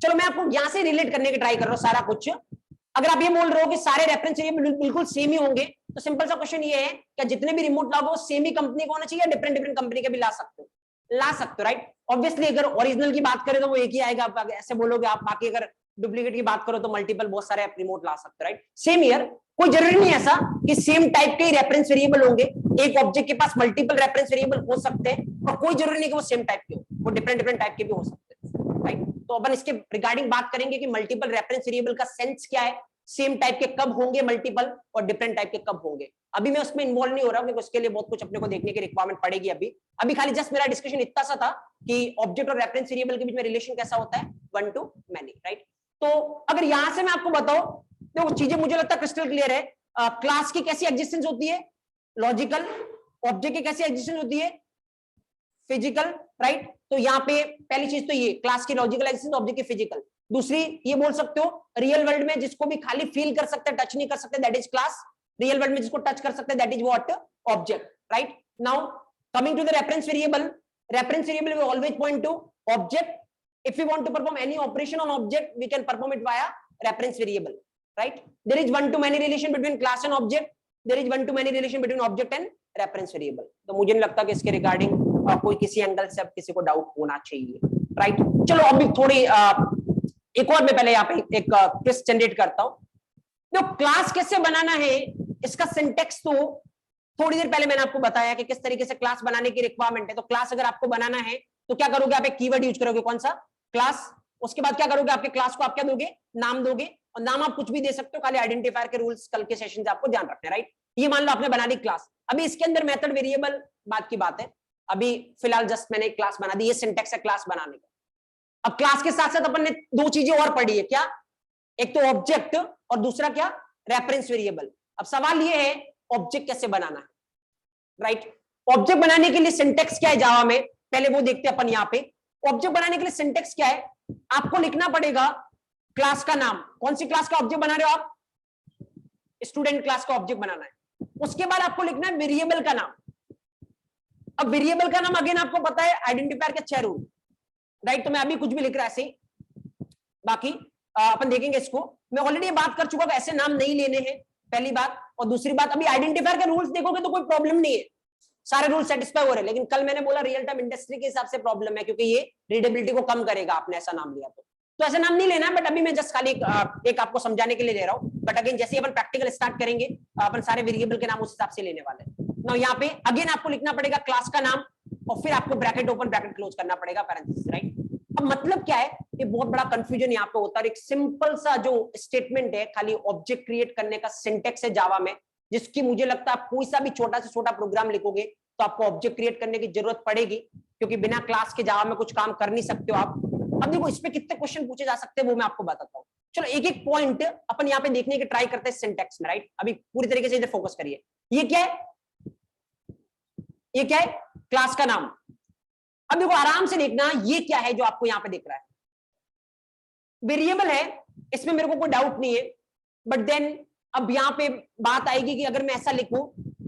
चलो मैं आपको यहां से रिलेट करने की ट्राई कर रहा हूं सारा कुछ, अगर आप ये बोल रहे हो कि सारे रेफरेंस वेरिएबल बिल्कुल सेम ही होंगे, तो सिंपल सा क्वेश्चन ये है, क्या जितने भी रिमोट लाओगे वो सेम ही कंपनी का होना चाहिए, डिफरेंट डिफरेंट कंपनी के भी ला सकते हो? ला सकते हो, राइट? ऑब्वियसली अगर ओरिजिनल की बात करें तो वो एक ही आएगा, आप ऐसे बोलोगे आप, बाकी अगर डुप्लीकेट की बात करो तो मल्टीपल बहुत सारे रिमोट ला सकते हो, राइट? सेम ईयर, कोई जरूरी नहीं ऐसा कि सेम टाइप के ही रेफरेंस वेरिएबल होंगे। एक ऑब्जेक्ट के पास मल्टीपल रेफरेंस वेरिएबल हो सकते हैं, और कोई जरूरी नहीं कि वो सेम टाइप के हो, वो डिफरेंट डिफरेंट टाइप के भी हो सकते हैं, राइट? तो अपन इसके रिगार्डिंग बात करेंगे कि मल्टीपल रेफरेंस वेरिएबल का सेंस क्या है, सेम टाइप के कब होंगे मल्टीपल, और डिफरेंट टाइप के कब होंगे। अभी मैं उसमें इन्वॉल्व नहीं हो रहा हूं, क्योंकि उसके लिए बहुत कुछ अपने को देखने की रिक्वायरमेंट पड़ेगी। अभी खाली जस्ट मेरा डिस्कशन इतना सा था कि ऑब्जेक्ट और रेफरेंस वेरिएबल के बीच में रिलेशन कैसा होता है, 1 to many, राइट? तो अगर यहां से मैं आपको बताऊं, तो चीजें मुझे लगता है क्रिस्टल क्लियर है। क्लास की कैसी एग्जिस्टेंस होती है, लॉजिकल। ऑब्जेक्ट की कैसी एग्जिस्टेंस होती है, फिजिकल, राइट? तो यहाँ पे पहली चीज तो ये क्लास की लॉजिकल एग्जिस्टेंस, ऑब्जेक्ट की फिजिकल। दूसरी ये बोल सकते हो, रियल वर्ल्ड में जिसको भी खाली फील कर सकते हैं, टच नहीं कर सकते, that is class. Real world में जिसको टच कर सकते हैं, that is what, object, right? Now coming to the reference variable, reference variable will always point to object. If we want to perform any operation on object, we can perform it via reference variable, right? There is one to many relation between class and object. There is one to many relation between object and reference variable. तो मुझे नहीं लगता कि इसके regarding कोई किसी angle से अब किसी को डाउट होना चाहिए, राइट? चलो अभी थोड़ी एक और मैं पहले यहाँ पे एक क्विज जनरेट करता हूँ। तो क्लास कैसे बनाना है, इसका सिंटेक्स तो थोड़ी देर पहले मैंने आपको बताया कि किस तरीके से क्लास बनाने की रिक्वायरमेंट है। तो क्लास अगर आपको बनाना है तो क्या करोगे, आप एक कीवर्ड यूज करोगे, कौन सा, क्लास। उसके बाद क्या करोगे, आपके क्लास को आप क्या दोगे, नाम दोगे, और नाम आप कुछ भी दे सकते हो, खाली आइडेंटिफायर के रूल्स कल के सेशन से आपको ध्यान रखना है, राइट? ये मान लो आपने बना दी क्लास। अभी इसके अंदर मेथड वेरिएबल बात की बात है, अभी फिलहाल जस्ट मैंने एक क्लास बना दी, ये सिंटेक्स है क्लास बनाने का। अब क्लास के साथ साथ अपन ने दो चीजें और पढ़ी है, क्या, एक तो ऑब्जेक्ट और दूसरा क्या, रेफरेंस वेरिएबल। अब सवाल ये है ऑब्जेक्ट कैसे बनाना है, राइट? ऑब्जेक्ट बनाने के लिए सिंटेक्स क्या है जावा में, पहले वो देखते हैं अपन। यहाँ पे ऑब्जेक्ट बनाने के लिए सिंटेक्स क्या है, आपको लिखना पड़ेगा क्लास का नाम। कौन सी क्लास का ऑब्जेक्ट बना रहे हो आप, स्टूडेंट क्लास का ऑब्जेक्ट बनाना है। उसके बाद आपको लिखना है वेरिएबल का नाम। अब वेरिएबल का नाम अगेन आपको पता है आइडेंटिफायर के 6 रूल, राइट? तो मैं अभी कुछ भी लिख रहा है ऐसे ही, बाकी अपन देखेंगे इसको। मैं ऑलरेडी बात कर चुका हूं ऐसे नाम नहीं लेने हैं, पहली बात। और दूसरी बात, अभी आइडेंटिफायर के रूल्स देखोगे तो कोई प्रॉब्लम नहीं है, सारे रूल सेटिस्फाई हो रहे हैं, लेकिन कल मैंने बोला रियल टाइम इंडस्ट्री के हिसाब से प्रॉब्लम है, क्योंकि ये रीडेबिलिटी को कम करेगा, आपने ऐसा नाम लिया तो ऐसा नाम नहीं लेना है, बट अभी मैं जस्ट खाली एक आपको समझाने के लिए दे रहा हूं। बट अगेन जैसे अपन प्रैक्टिकल स्टार्ट करेंगे, अपन सारे वेरिएबल के नाम उस हिसाब से लेने वाले हैं। नाउ यहाँ पे अगेन आपको लिखना पड़ेगा क्लास का नाम, और फिर आपको ब्रैकेट ओपन ब्रैकेट क्लोज करना पड़ेगा, पैरेंथेसिस, राइट। अब मतलब क्या है, ये बहुत बड़ा कंफ्यूजन यहाँ पे होता है। एक सिंपल सा जो स्टेटमेंट है, खाली ऑब्जेक्ट क्रिएट करने का सिंटेक्स है जावा में, जिसकी मुझे लगता है कोई सा भी छोटा से छोटा प्रोग्राम लिखोगे तो आपको ऑब्जेक्ट क्रिएट करने की जरूरत पड़ेगी, क्योंकि बिना क्लास के जावा में कुछ काम कर नहीं सकते हो आप। अब देखो इस पे कितने क्वेश्चन पूछे जा सकते हैं वो मैं आपको बताता हूँ। चलो एक एक पॉइंट अपन यहाँ पे देखने की ट्राई करते हैं सिंटेक्स में, राइट। अभी पूरी तरीके से इधर फोकस करिए। ये क्या है, ये क्या है, क्लास का नाम। अब देखो आराम से देखना, ये क्या है जो आपको यहाँ पे दिख रहा है, वेरिएबल है, इसमें मेरे को कोई डाउट नहीं है। बट देन अब यहाँ पे बात आएगी कि अगर मैं ऐसा लिखूं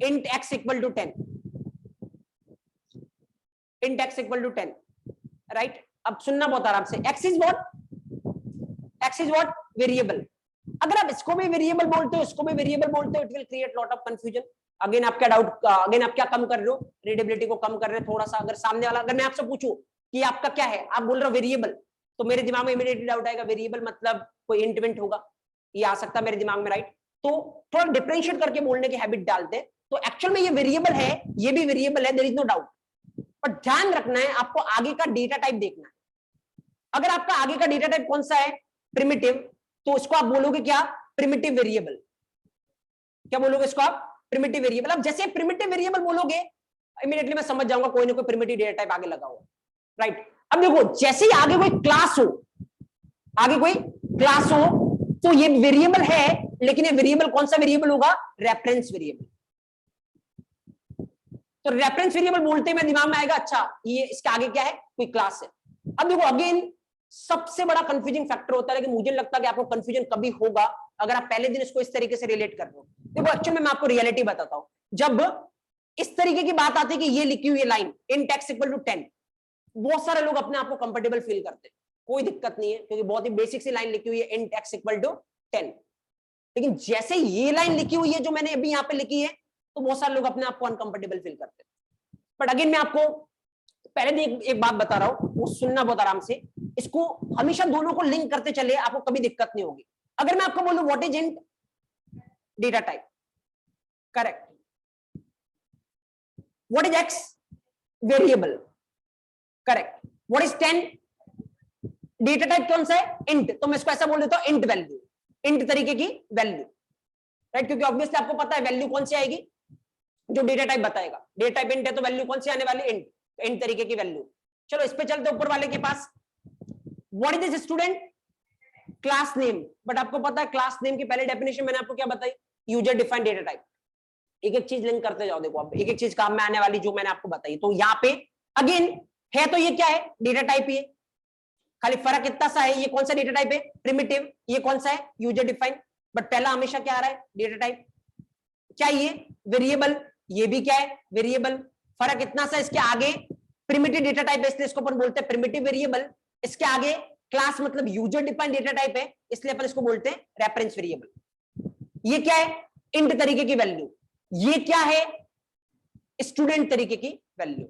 int x equal to 10, int x equal to 10, right. अब सुनना बहुत आराम से, x इज व्हाट, वेरिएबल। अगर आप इसको भी वेरिएबल बोलते हो, इसको भी वेरिएबल बोलते हो, it will create lot of confusion. Again आप क्या डाउट, अगेन आप क्या कम कर रहे हो, रीडेबिलिटी को कम कर रहे हो थोड़ा सा। अगर सामने वाला, अगर मैं आपसे पूछूं कि आपका क्या है, आप बोल रहे हो वेरिएबल, तो मेरे दिमाग में इमीडिएटली डाउट आएगा, वेरिएबल मतलब कोई इंट होगा, ये आ सकता है मेरे दिमाग में, राइट। तो थोड़ा डिफरेंशिएट करके बोलने की हैबिट डालते हैं। तो एक्चुअल में ये वेरिएबल है, ये भी वेरिएबल है, देयर इज नो डाउट। पर ध्यान रखना है, आपको आगे का डेटा टाइप देखना है। अगर आपका आगे का डेटा टाइप कौन सा है, प्रिमिटिव, तो इसको आप बोलोगे क्या, प्रिमिटिव वेरिएबल। क्या बोलोगे इसको आप, प्रिमिटिव वेरिएबल। अब जैसे प्रिमिटिव वेरिएबल बोलोगे, इमीडिएटली मैं समझ जाऊंगा कोई ना कोई प्रिमिटिव डेटा टाइप आगे लगा हुआ, राइट। अब देखो जैसे ही आगे कोई क्लास हो, आगे कोई क्लास हो, तो ये वेरिएबल है, लेकिन ये वेरिएबल कौन सा वेरिएबल होगा, रेफरेंस वेरिएबल। तो रेफरेंस वेरिएबल बोलते ही मेरे दिमाग में आएगा, अच्छा ये इसके आगे क्या है, कोई क्लास है। अब देखो अगेन सबसे बड़ा कंफ्यूजिंग फैक्टर होता है, लेकिन मुझे लगता है कि आपको कंफ्यूजन कभी होगा अगर आप पहले दिन इसको इस तरीके से रिलेट कर रहे हो। देखो एक्चुअली मैं आपको रियलिटी बताता हूं, जब इस तरीके की बात आती है कि ये लिखी हुई line int x equal to 10, बहुत सारे लोग अपने आप को कंफर्टेबल फील करते हैं, कोई दिक्कत नहीं है, क्योंकि बहुत ही बेसिक सी लाइन लिखी हुई है int x इक्वल टू 10। लेकिन जैसे ये लाइन लिखी हुई है जो मैंने अभी यहाँ पे लिखी है, तो बहुत सारे लोग अपने आप को अनकंफर्टेबल फील करते हैं। बट अगेन मैं आपको पहले दिन एक बात बता रहा हूं, वो सुनना बहुत आराम से, इसको हमेशा दोनों को लिंक करते चले, आपको कभी दिक्कत नहीं होगी। अगर मैं आपको बोलूं what is int data type, correct. What is x, variable, correct. What is 10, data type कौन सा है, int, तो मैं इसको ऐसा बोल देता हूं int वैल्यू, int तरीके की वैल्यू, राइट। क्योंकि ऑब्वियसली आपको पता है वैल्यू कौन सी आएगी, जो डेटा टाइप बताएगा। डेटा टाइप int है तो वैल्यू कौन सी आने वाली, int तरीके की वैल्यू। चलो इस पे चलते ऊपर वाले के पास, what is this student, class name. But आपको पता है क्लास नेम की पहले डेफिनेशन मैंने आपको क्या बताई, यूजर डिफाइंड डेटा टाइप। एक एक चीज लिंक करते जाओ, देखो आप एक एक चीज काम में आने वाली जो मैंने आपको बताई। तो यहाँ पे अगेन है, तो ये क्या है, डेटा टाइप ही है, खाली फर्क इतना सा है, ये कौन सा डेटा टाइप है, प्रिमिटिव, ये कौन सा है, यूजर डिफाइंड। बट पहला हमेशा क्या आ रहा है, डेटा टाइप। क्या ये वेरिएबल, ये भी क्या है, वेरिएबल। फर्क इतना सा, इसके आगे प्रिमिटिव डेटा टाइप है, इसलिए इसको अपन बोलते हैं प्रिमिटिव वेरिएबल। इसके आगे क्लास मतलब यूजर डिफाइंड डेटा टाइप है, इसलिए अपन इसको बोलते हैं रेफरेंस वेरिएबल। ये क्या है, इंट तरीके की वैल्यू। ये क्या है, स्टूडेंट तरीके की वैल्यू।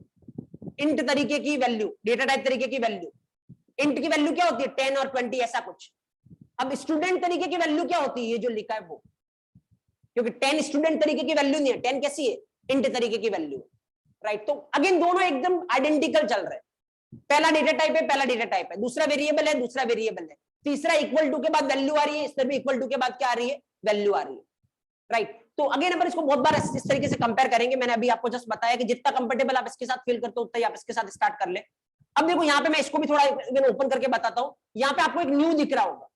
इंट तरीके की वैल्यू, डेटा टाइप तरीके की वैल्यू। इंट की वैल्यू क्या होती है, 10 और 20 ऐसा कुछ। अब स्टूडेंट तरीके की वैल्यू क्या होती है, ये जो लिखा है वो, क्योंकि 10 स्टूडेंट तरीके की वैल्यू नहीं है, 10 कैसी है, इंट तरीके की वैल्यू, राइट। तो अगेन दोनों एकदम आइडेंटिकल चल रहे हैं। पहला डेटा टाइप है, पहला डेटा टाइप है, दूसरा वेरिएबल है, दूसरा वेरिएबल है, तीसरा इक्वल टू के बाद वैल्यू आ रही है, इसमें भी इक्वल टू के बाद क्या आ रही है, वैल्यू आ रही है, राइट। तो अगेन अपन इसको बहुत बार इस तरीके से कंपेयर करेंगे। मैंने अभी आपको जस्ट बताया कि जितना कंफर्टेबल आप इसके साथ फील करते हो उतना ही आप इसके साथ स्टार्ट कर ले। अब देखो यहाँ पे मैं इसको भी थोड़ा ओपन करके बताता हूँ। यहाँ पे आपको एक न्यू दिख रहा होगा,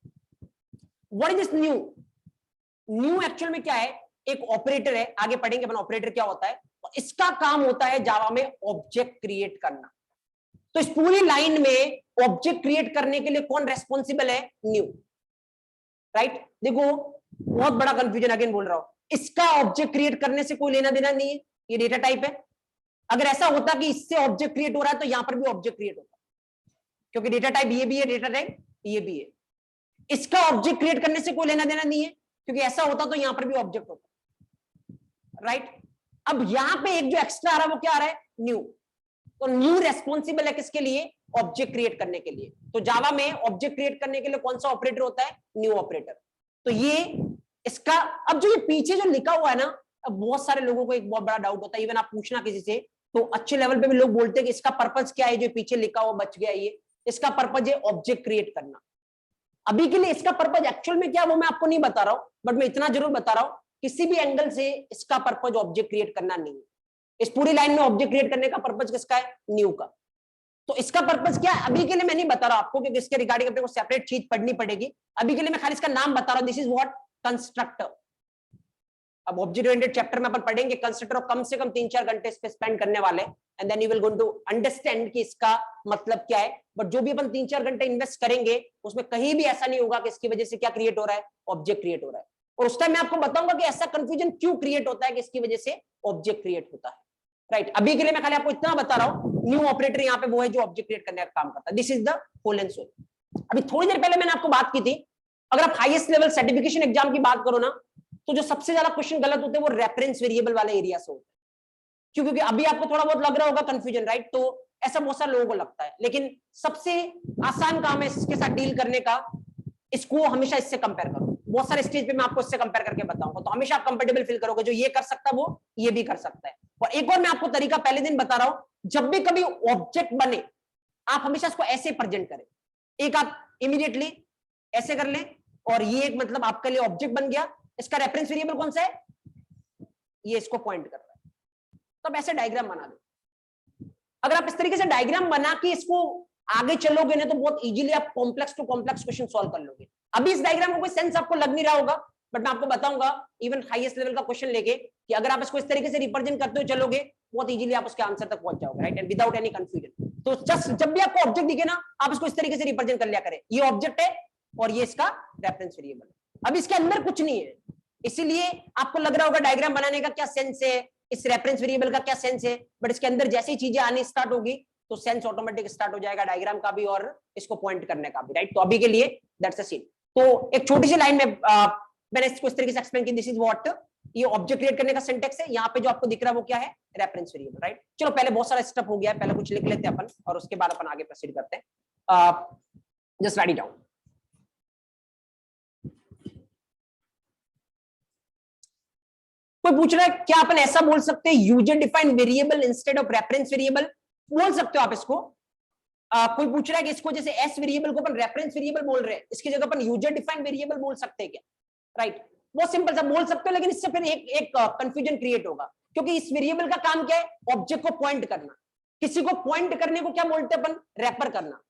what is this new. New actual में क्या है, एक ऑपरेटर है, आगे पढ़ेंगे अपन ऑपरेटर क्या होता है। इसका काम होता है जावा में ऑब्जेक्ट क्रिएट करना। तो इस पूरी लाइन में ऑब्जेक्ट क्रिएट करने के लिए कौन रेस्पॉन्सिबल है, न्यू, राइट। देखो बहुत बड़ा कंफ्यूजन, अगेन बोल रहा हूं, इसका ऑब्जेक्ट क्रिएट करने से कोई लेना देना नहीं है, ये डेटा टाइप है। अगर ऐसा होता कि इससे ऑब्जेक्ट क्रिएट हो रहा है तो यहां पर भी ऑब्जेक्ट क्रिएट होता, क्योंकि डेटा टाइप ये भी है, डेटा टाइप ये भी है। इसका ऑब्जेक्ट क्रिएट करने से कोई लेना देना नहीं है, क्योंकि ऐसा होता तो यहां पर भी ऑब्जेक्ट होता, राइट। अब यहां पे एक जो एक्स्ट्रा आ रहा है वो क्या आ रहा है, न्यू। तो न्यू रेस्पॉन्सिबल है किसके लिए, ऑब्जेक्ट क्रिएट करने के लिए। तो जावा में ऑब्जेक्ट क्रिएट करने के लिए कौन सा ऑपरेटर होता है, न्यू ऑपरेटर। तो ये इसका, अब जो ये पीछे जो लिखा हुआ है ना, अब बहुत सारे लोगों को एक बहुत बड़ा डाउट होता है, इवन आप पूछना किसी से तो अच्छे लेवल पे भी लोग बोलते हैं कि इसका पर्पस क्या है, जो पीछे लिखा हुआ बच गया ये, इसका पर्पस है ऑब्जेक्ट क्रिएट करना। अभी के लिए इसका पर्पस एक्चुअल में क्या वो मैं आपको नहीं बता रहा हूं, बट मैं इतना जरूर बता रहा हूं, किसी भी एंगल से इसका पर्पस ऑब्जेक्ट क्रिएट करना नहीं है। इस पूरी लाइन में ऑब्जेक्ट क्रिएट करने का पर्पस किसका है, न्यू का। तो इसका पर्पस क्या है अभी के लिए मैं नहीं बता रहा आपको, क्योंकि इसके रिगार्डिंग अपने को सेपरेट चीज पढ़नी पड़ेगी। अभी के लिए मैं खाली इसका नाम बता रहा हूं, दिस इज व्हाट, कंस्ट्रक्टर। अब ऑब्जेक्ट ओरिएंटेड चैप्टर में अपन पढ़ेंगे कंस्ट्रक्टर, और कम से कम 3-4 घंटे इस पे स्पेंड करने वाले, and then you will going to understand कि इसका मतलब क्या है। बट जो भी अपन 3-4 घंटे इन्वेस्ट करेंगे उसमें कहीं भी ऐसा नहीं होगा कि इसकी वजह से क्या क्रिएट हो रहा है, ऑब्जेक्ट क्रिएट हो रहा है। और उस टाइम मैं आपको बताऊंगा कि ऐसा कंफ्यूजन क्यों क्रिएट होता है कि इसकी वजह से ऑब्जेक्ट क्रिएट होता है, राइट। अभी के लिए मैं खाली आपको इतना बता रहा हूं, न्यू ऑपरेटर यहाँ पे वो है जो ऑब्जेक्ट क्रिएट करने का काम करता है। This is the whole and sole. अभी थोड़ी देर पहले मैंने आपको बात की थी, अगर आप हाईएस्ट लेवल सर्टिफिकेशन एग्जाम की बात करो ना, तो जो सबसे ज्यादा क्वेश्चन गलत होते हैं वो रेफरेंस वेरिएबल वाले एरिया से होते हैं। क्योंकि अभी आपको थोड़ा बहुत लग रहा होगा कंफ्यूजन, राइट। तो ऐसा बहुत सारे लोगों को लगता है, लेकिन सबसे आसान काम है इसके साथ डील करने का, इसको हमेशा इससे कंपेयर करो। बहुत सारे स्टेज पे मैं आपको इससे कंपेयर करके बताऊंगा, तो हमेशा आप कंफर्टेबल फील करोगे, जो ये कर सकता है वो ये भी कर सकता है। और एक और मैं आपको तरीका पहले दिन बता रहा हूं, जब भी कभी ऑब्जेक्ट बने आप हमेशा इसको ऐसे प्रेजेंट करें। एक आप इमीडिएटली ऐसे कर लें, और ये एक मतलब आपके लिए ऑब्जेक्ट बन गया, इसका रेफरेंस वेरिएबल कौन सा है, ये इसको पॉइंट कर रहा है। तो अब ऐसे डायग्राम बना दो। अगर आप इस तरीके से डायग्राम बना के इसको आगे चलोगे ना, तो बहुत इजीली आप complex to complex question solve कर लोगे। अभी इस डायग्राम का कोई सेंस आपको लग नहीं रहा होगा, बट मैं आपको बताऊंगा इवन हाईएस्ट लेवल का क्वेश्चन लेके कि अगर आप इसको इस तरीके से रिप्रेजेंट करते हो चलोगे, बहुत इजीली आप उसके आंसर तक पहुंच जाओगे, right, and without any confusion. तो जस्ट जब भी आपको ऑब्जेक्ट दिखे ना, आप इसको इस तरीके से रिप्रेजेंट कर लिया करें, ये ऑब्जेक्ट है और ये इसका रेफरेंस वेरिएबल है। अब इसके अंदर कुछ नहीं है, इसीलिए आपको लग रहा होगा डायग्राम बनाने का क्या सेंस है, इस रेफरेंस वेरिएबल का क्या सेंस है, बट इसके अंदर जैसी चीजें आनी स्टार्ट होगी तो सेंस ऑटोमेटिक स्टार्ट हो जाएगा डायग्राम का भी और इसको पॉइंट करने का भी, राइट। तो अभी के लिए दैट्स अ सीन। तो एक छोटी सी लाइन में मैंने इसको इस तरीके से एक्सप्लेन की, दिस इज व्हाट, ये ऑब्जेक्ट क्रिएट करने का सिंटेक्स है। यहाँ पे जो आपको दिख रहा है वो क्या है, रेफरेंस वेरिएबल, राइट। चलो पहले बहुत सारा स्टेप हो गया है, पहले कुछ लिख लेते हैं अपन और उसके बाद अपन आगे प्रोसीड करते हैं। Just right it down. कोई पूछ रहा है क्या अपन ऐसा बोल सकते हैं user defined variable instead of reference variable, बोल सकते हो आप इसको। कोई पूछ रहा है कि इसको जैसे एस वेरिएबल को अपन रेफरेंस वेरिएबल बोल रहे हैं, इसकी जगह अपन यूजर डिफाइंड वेरिएबल बोल सकते हैं क्या, राइट। बहुत सिंपल सा बोल सकते हो, लेकिन इससे फिर एक कंफ्यूजन क्रिएट होगा, क्योंकि इस वेरिएबल का काम क्या है, ऑब्जेक्ट को पॉइंट करना। किसी को पॉइंट करने को क्या बोलते हैं अपन, रेफर करना,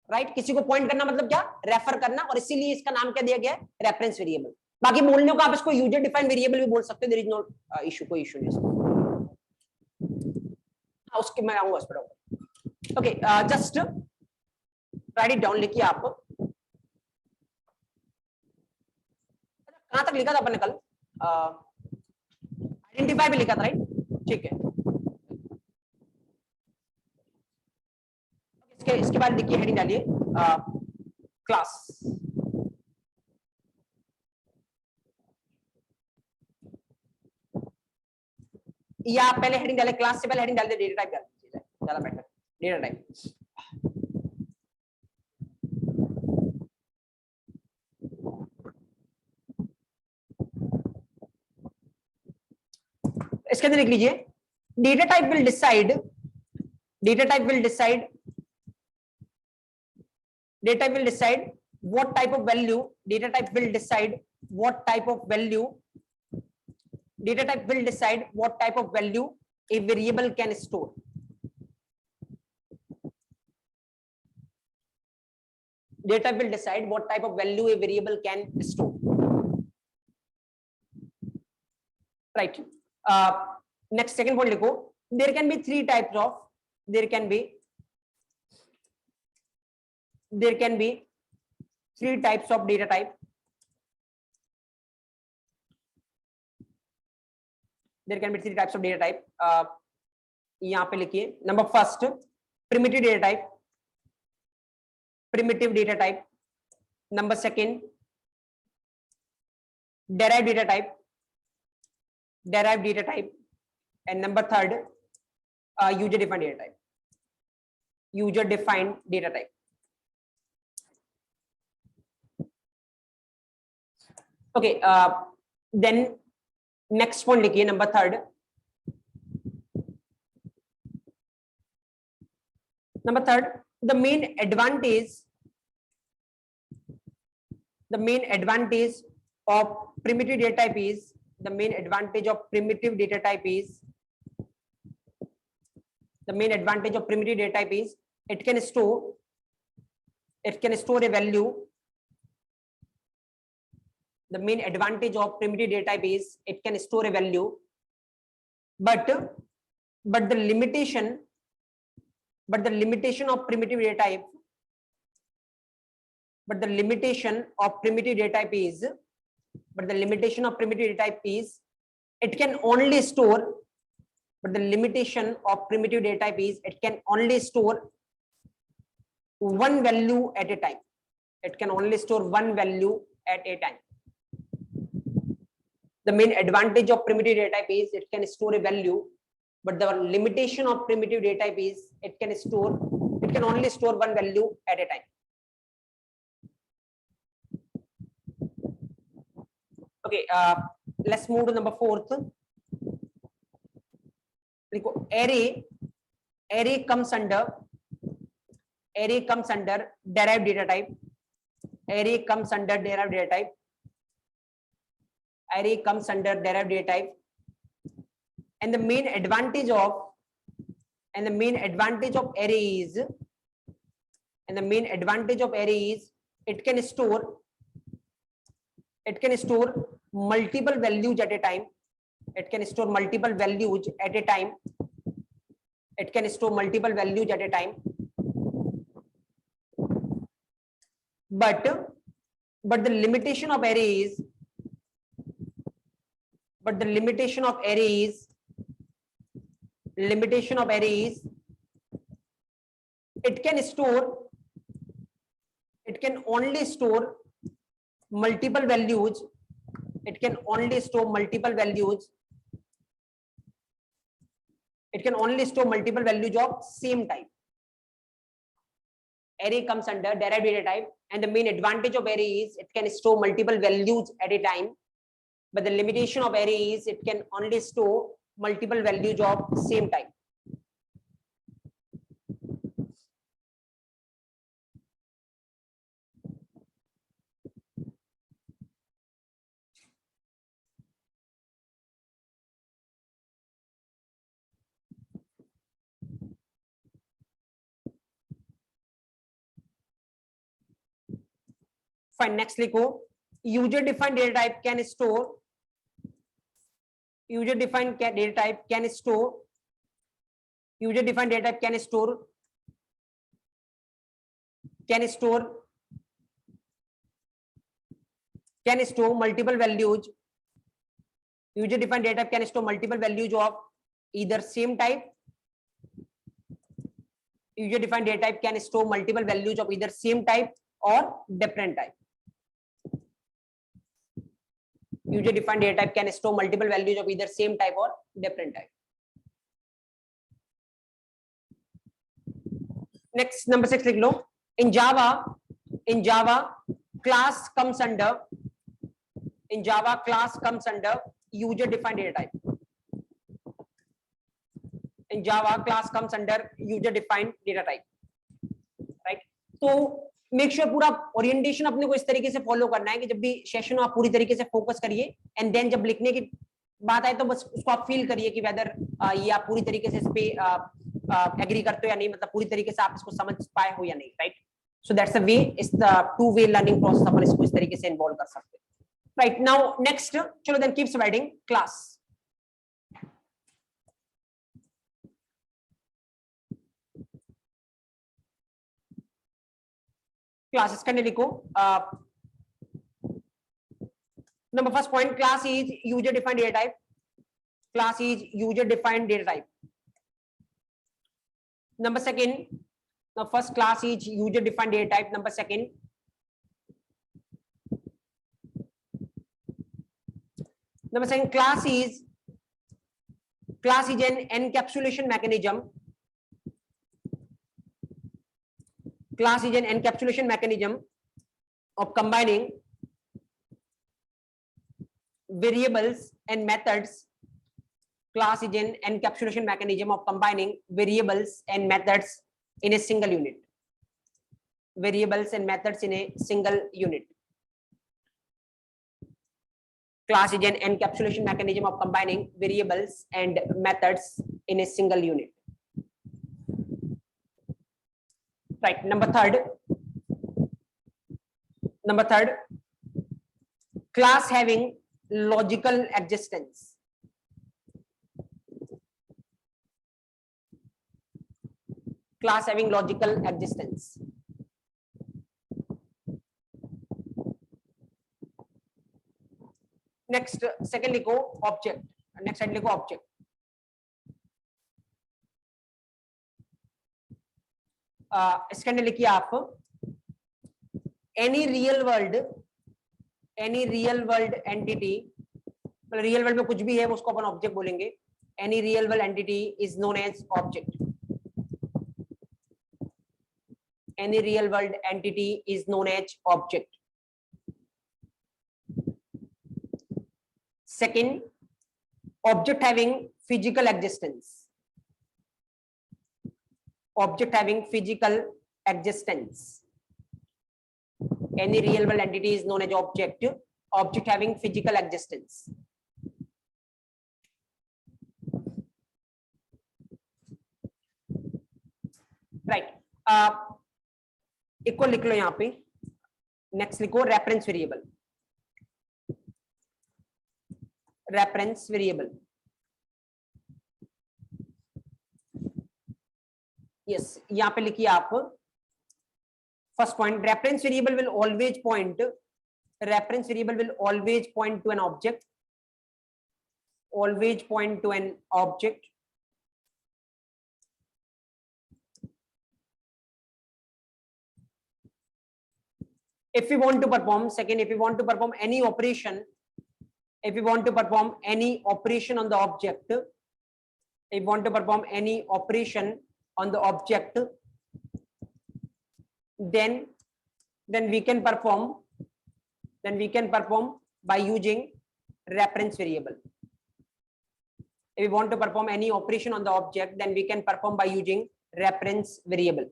राइट। किसी को पॉइंट करना मतलब क्या, रेफर करना, और इसीलिए इसका नाम क्या दिया गया है, रेफरेंस वेरिएबल। बाकी बोलने को आप इसको यूजर डिफाइंड वेरिएबल भी बोल सकते हो, देयर इज नो इशू, कोई इशू नहीं। हाँ उसके मैं आऊंगा उस पर। Okay just right it down, लिखिए आप। कहां तक लिखा था अपन ने कल, आइडेंटिफाई भी लिखा था, राइट, ठीक है। इसके बाद लिखिए, हेडिंग डालिए क्लास। या पहले हेडिंग डाले, क्लास से पहले हेडिंग डाल दे डेटा टाइप, डाल दीजिए ज्यादा बेटर, डेटा टाइप। इसके अंदर लिख लीजिए, data type will decide, data type will decide, data type will decide what type of value, data type will decide what type of value, data type will decide what type of value a variable can store. Data type will decide what type of value a variable can store, right. Next second point लिखो, there can be three types of, there can be three types of data type. There can be three types of data type. यहाँ पे लिखिए, number first primitive data type, primitive data type. Number second derived data type, and number third, user defined data type. User defined data type. Okay, then next point लिखिए, number third. Number third, the main advantage of primitive data type is it can store a value. The main advantage of primitive data type is it can store a value, but the limitation of primitive data type is it can only store one value at a time. The main advantage of primitive data type is it can store a value, but the limitation of primitive data type is it can only store one value at a time. Okay, let's move to number fourth. Array comes under derived data type. Array comes under derived data type, and the main advantage of array is it can store multiple values at a time. But the limitation of array is it can only store multiple values. It can only store multiple values of same type. Array comes under derived data type, and the main advantage of array is it can store multiple values at a time, but the limitation of array is it can only store multiple values of same type. Fine, next लिखो, user defined data type can store multiple values. User defined data type can store multiple values of either same type. User defined data type can store multiple values of either same type or different type. User defined data type can store multiple values of either same type or different type. Next, number 6 लिख लो. In Java class comes under user defined data type. In Java class comes under user defined data type, right? तो make sure पूरा orientation अपने को इस तरीके से follow करना है कि जब भी सेशन हो आप पूरी तरीके से फोकस करिए, एंड देन जब लिखने की बात आए तो बस उसको आप फील करिए कि वेदर ये आप पूरी तरीके से इस पे एग्री करते हो या नहीं, मतलब पूरी तरीके से आप इसको समझ पाए हो या नहीं, right? So that's a way, इस टू वे लर्निंग प्रोसेस अपन इसको इस तरीके से इन्वॉल्व कर सकते हैं, राइट? नाउ नेक्स्ट, चलो then keeps writing class. Class इसका लिखो. Number first point, class is user defined data type. Number second, the first class is user defined data type. Number second, Number second, class is an encapsulation mechanism. Class is an encapsulation mechanism of combining variables and methods. Class is an encapsulation mechanism of combining variables and methods in a single unit. Variables and methods in a single unit. Class is an encapsulation mechanism of combining variables and methods in a single unit. Right. Number third, class having logical existence. Class having logical existence. Next, second लिखो object. Next side लिखो object. इसके अंदर लिखिए आप any real world entity, मतलब real world में कुछ भी है उसको अपन object बोलेंगे. Any real world entity is known as object. Any real world entity is known as object. Second, object having physical existence. Object having physical existence. Any real world entity is known as object. Object having physical existence. Right. Equal लिख लो यहाँ पे. Next लिखो reference variable. Reference variable. Yes, यहाँ पे लिखिए आप first point. Reference variable will always point. Reference variable will always point to an object. Always point to an object. If we want to perform, second, if we want to perform any operation, if we want to perform any operation on the object, if we want to perform any operation on the object, then we can perform by using reference variable. If we want to perform any operation on the object, then we can perform by using reference variable.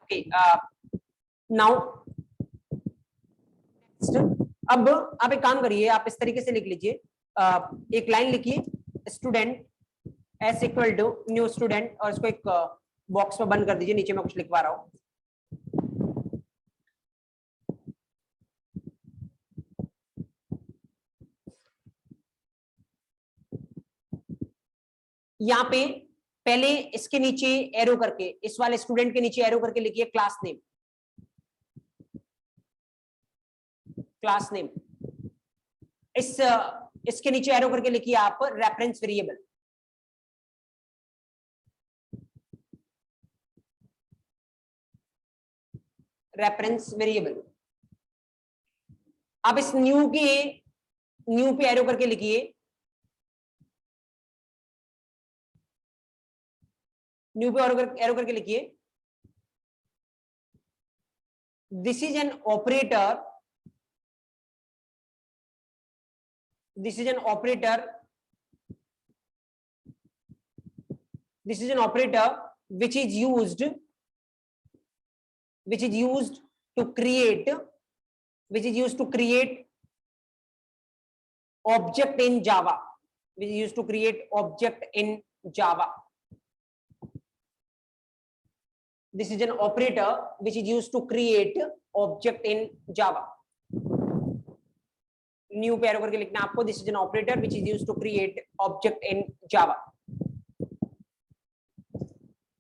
Okay, now अब आप एक काम करिए, आप इस तरीके से लिख लीजिए. एक लाइन लिखिए, student S equal to new student, और इसको एक बॉक्स में बंद कर दीजिए. नीचे मैं कुछ लिखवा रहा हूं. यहाँ पे पहले इसके नीचे एरो करके, इस वाले स्टूडेंट के नीचे एरो करके लिखिए क्लास नेम. Class name. इसके नीचे एरो करके लिखिए आप रेफरेंस वेरिएबल. Reference variable. आप इस न्यू पे एरो करके लिखिए न्यू पे एरो करके लिखिए this is an operator. This is an operator. This is an operator which is used to create object in Java. Which is used to create object in Java. This is an operator which is used to create object in Java. New पे arrow करके लिखना आपको. This is an operator which is used to create object in Java.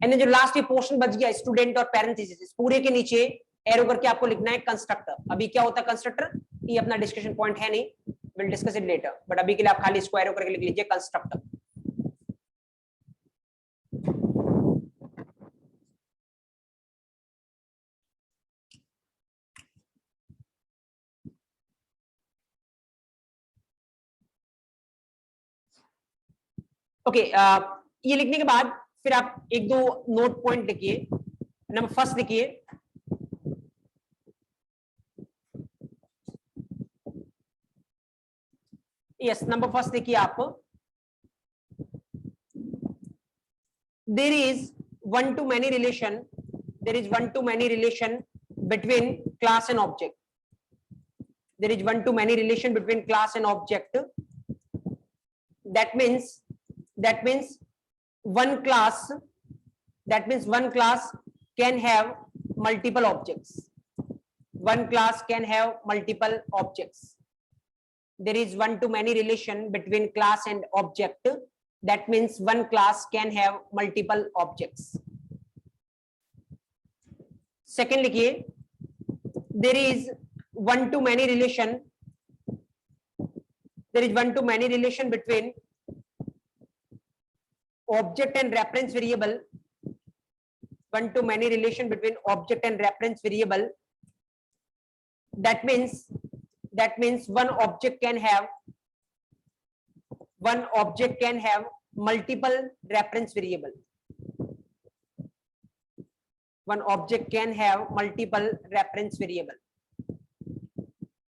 एंड जो last ये portion बच गया student और पैरेंथेसिस, पूरे के नीचे एरो करके आपको लिखना है कंस्ट्रक्टर. अभी क्या होता है कंस्ट्रक्टर, ये अपना डिस्कशन पॉइंट है नहीं, will discuss it later, but अभी के लिए आप खाली इसको एरो करके लिख लीजिए कंस्ट्रक्टर. ओके, ये लिखने के बाद फिर आप एक दो नोट पॉइंट लिखिए। नंबर फर्स्ट लिखिए, यस नंबर फर्स्ट लिखिए आप, there is one to many relation, there is one to many relation between class and object, there is one to many relation between class and object. That means one class, that means one class can have multiple objects, one class can have multiple objects. There is one to many relation between class and object, that means one class can have multiple objects. Second लिखिए, there is one to many relation, there is one to many relation between object and reference variable, one to many relation between object and reference variable. That means one object can have multiple reference variable, one object can have multiple reference variable.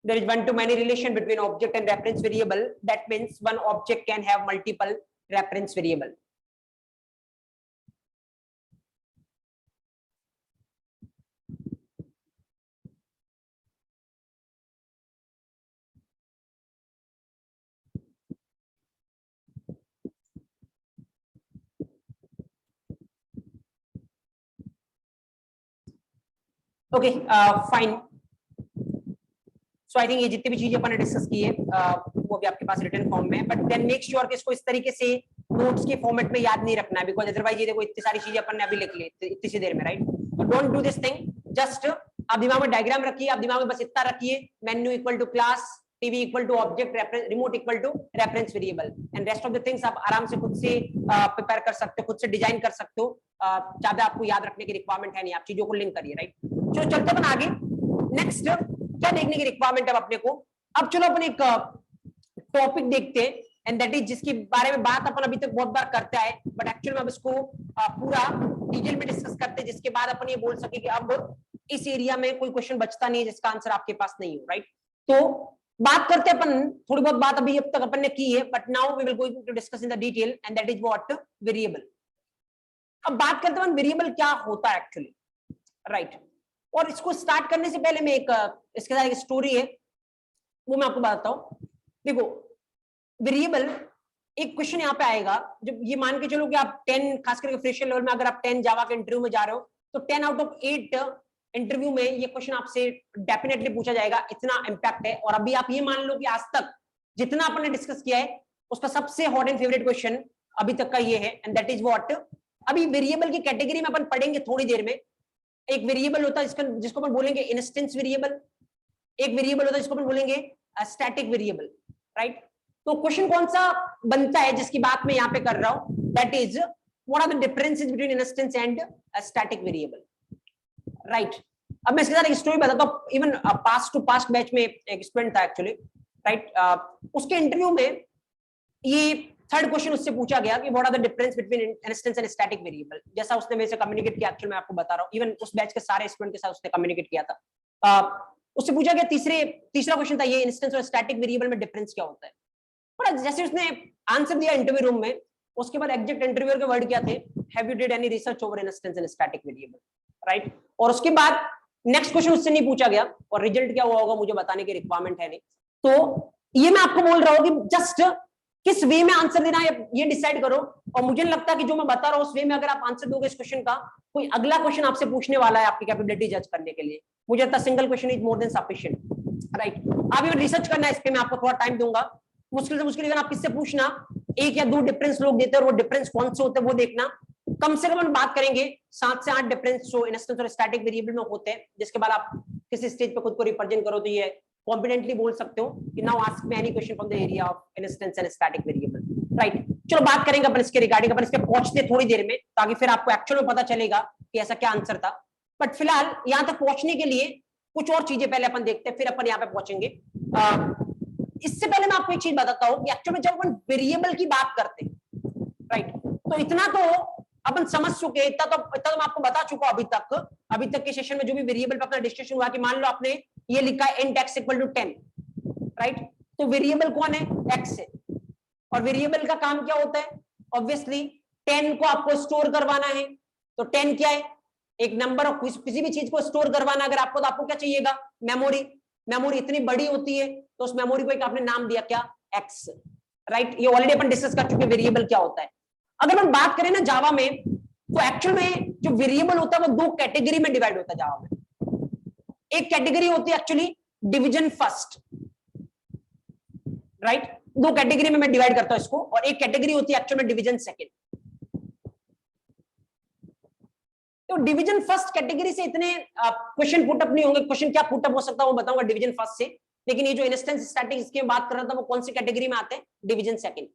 There is one to many relation between object and reference variable, that means one object can have multiple reference variable. Okay fine, so I think ये जितनी भी चीजें अपन ने discuss की है वो भी आपके पास रिटन फॉर्म में है, बट देन मेक श्योर कि इसको इस तरीके से नोट्स के फॉर्मेट में याद नहीं रखना है, बिकॉज अदरवाइज ये देखो इतनी सारी चीजें अपन ने अभी लिख ली इतनी सी देर में, right? Don't do this thing, just आप दिमाग में डायग्राम रखिए, आप दिमाग में बस इतना रखिए, menu equal to class, TV equal to object, remote equal to reference variable, and rest of the things आप आराम से खुद से प्रिपेयर कर सकते हो, खुद से डिजाइन कर सकते हो, ज्यादा आपको याद रखने की रिक्वायरमेंट है नहीं, आप चीजों को लिंक करिए, राइट? चलो चलते अपन आगे, नेक्स्ट क्या देखने की रिक्वायरमेंट है अपने को। अब चलो अपन एक टॉपिक देखते हैं, एंड दैट इज जिसके बारे में बात अपन अभी तक बहुत बार करते आए, बट एक्चुअली में अब इसको पूरा डिटेल में डिस्कस करते हैं, जिसके बाद अपन ये बोल सके कि अब इस एरिया में कोई क्वेश्चन बचता नहीं है जिसका आंसर आपके पास नहीं हो, राइट? तो बात करते हैं अपन, थोड़ी बहुत बात अभी अब तक अपन ने की है, but now we will going to discuss in the detail, and that is what variable. अब बात करते हैं वेरिएबल क्या होता है एक्चुअली, राइट? और इसको स्टार्ट करने से पहले मैं इसके साथ एक स्टोरी है वो मैं आपको बताता हूं। देखो वेरिएबल, एक क्वेश्चन यहाँ पे आएगा, जब ये मान के चलो कि आप 10 खास करके फ्रेशर लेवल में अगर आप 10 जावा के इंटरव्यू में जा रहे हो, तो 10 आउट ऑफ 8 इंटरव्यू में ये क्वेश्चन आपसे डेफिनेटली पूछा जाएगा, इतना इंपैक्ट है। और अभी आप ये मान लो कि आज तक जितना अपन ने डिस्कस किया है उसका सबसे हॉट एंड फेवरेट क्वेश्चन अभी तक का ये है, एंड दैट इज व्हाट। अभी वेरिएबल की कैटेगरी में अपन पढ़ेंगे थोड़ी देर में। एक वेरिएबल होता है जिसको अपन बोलेंगे इंस्टेंस वेरिएबल, एक वेरिएबल होता है जिसको अपन बोलेंगे स्टैटिक वेरिएबल, राइट? तो क्वेश्चन कौन सा बनता है जिसकी बात मैं यहाँ पे कर रहा हूं, that is what are the differences between instance and static variable, right? अब मैं इसके साथ एक स्टोरी बताता हूं। Even past to past batch में एक स्टूडेंट था एक्चुअली, राइट? उसके इंटरव्यू में ये थर्ड क्वेश्चन उससे पूछा गया कि what are the difference between instance and static variable. जैसा उसने मेरे से कम्युनिकेट किया, एक्चुअली मैं आपको बता रहा हूं, इवन उस बैच के सारे स्टूडेंट के साथ उसने कम्युनिकेट किया था। उससे पूछा गया, तीसरा क्वेश्चन था ये, इंस्टेंस और स्टैटिक वेरिएबल में डिफरेंस क्या होता है। और जैसे उसने आंसर दिया इंटरव्यू रूम में, उसके बाद एग्जैक्ट इंटरव्यूअर के वर्ड क्या थे, have you did any research over instance and static variable, right? और उसके बाद नेक्स्ट क्वेश्चन उससे नहीं पूछा गया, और रिजल्ट क्या हुआ होगा मुझे बताने की रिक्वायरमेंट है नहीं। तो ये मैं आपको बोल रहा हूँ कि जस्ट किस वे में आंसर देना है ये डिसाइड करो। और मुझे लगता है कि जो मैं बता रहा हूँ उस वे में अगर आप आंसर दोगे इस क्वेश्चन का, कोई अगला क्वेश्चन आपसे पूछने वाला है आपकी कैपेबिलिटी जज करने के लिए। मुझे लगता है single question is more than sufficient, right? आप इवन रिसर्च करना है इस पे, मैं आपको थोड़ा टाइम दूंगा। मुश्किल से मुश्किल इवन आप किससे पूछना, एक या दो डिफरेंस लोग देते हैं, और वो डिफरेंस कौन से होते हैं वो देखना। कम से कम हम बात करेंगे 7 से 8 डिफरेंस जो इंस्टेंस और स्टैटिक वेरिएबल में होते हैं, जिसके बाद आप किसी स्टेज पे खुद को रिप्रेजेंट करो तो ये कॉन्फिडेंटली बोल सकते हो कि now ask me any question from the area of instance and static variable, right? चलो बात करेंगे अपन इसके रिगार्डिंग, अपन इसके पहुंचते थोड़ी देर में, ताकि फिर आपको एक्चुअल में पता चलेगा कि ऐसा क्या आंसर था। बट फिलहाल यहाँ तक पहुंचने के लिए कुछ और चीजें पहले अपन देखते हैं, फिर अपन यहाँ पे पहुंचेंगे। इससे पहले मैं आपको एक चीज बताता हूँ कि एक्चुअल में जब अपन वेरिएबल की बात करते हैं, राइट। तो इतना तो अपन समझ चुके, इतना तो मैं आपको बता चुका अभी तक के सेशन में जो भी वेरिएबल पे अपना डिस्कशन हुआ कि मान लो आपने ये लिखा है int x equal to 10, right. तो वेरिएबल कौन है? x है। और वेरिएबल का काम क्या होता है? ऑब्वियसली 10 को आपको स्टोर करवाना है। तो 10 क्या है? एक नंबर और किसी भी चीज को स्टोर करवाना अगर आपको, तो आपको क्या चाहिएगा? मेमोरी। मेमोरी इतनी बड़ी होती है तो उस मेमोरी को एक आपने नाम दिया क्या? x, right. ये ऑलरेडी अपन डिस्कस कर चुके वेरिएबल क्या होता है। अगर हम बात करें ना जावा में, तो एक्चुअल में जो वेरिएबल होता है वो दो कैटेगरी में डिवाइड होता है जावा में। एक कैटेगरी होती है एक्चुअली डिवीजन फर्स्ट, राइट। दो कैटेगरी में मैं डिवाइड करता हूं इसको, और एक कैटेगरी होती है एक्चुअल में डिवीजन सेकंड। तो डिवीजन फर्स्ट कैटेगरी से इतने क्वेश्चन पुटअप नहीं होंगे। क्वेश्चन क्या पुटअप हो सकता है वो बताऊंगा डिवीजन फर्स्ट से, लेकिन ये जो इंस्टेंस स्टैटिक्स की बात कर रहा था वो कौन सी कैटेगरी में आते हैं? Division second.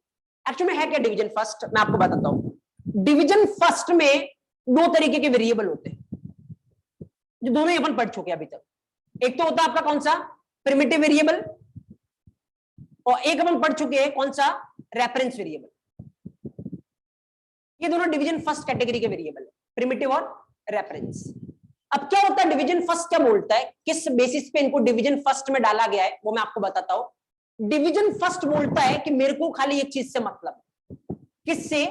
एक्चुअली में है क्या डिवीजन फर्स्ट, मैं आपको बताता हूं। डिवीजन फर्स्ट में दो तरीके के वेरिएबल होते हैं जो दोनों ही अपन पढ़ चुके अभी तक। एक तो होता है आपका कौन सा? प्रिमिटिव वेरिएबल, और एक अपन पढ़ चुके हैं कौन सा? Reference variable. ये दोनों डिवीजन फर्स्ट कैटेगरी के वेरिएबल है, प्रिमिटिव और रेफरेंस। अब क्या होता है डिवीजन फर्स्ट क्या बोलता है, किस बेसिस पे इनको डिवीजन फर्स्ट में डाला गया है वो मैं आपको बताता हूं। डिवीजन फर्स्ट बोलता है कि मेरे को खाली एक चीज से मतलब, किससे?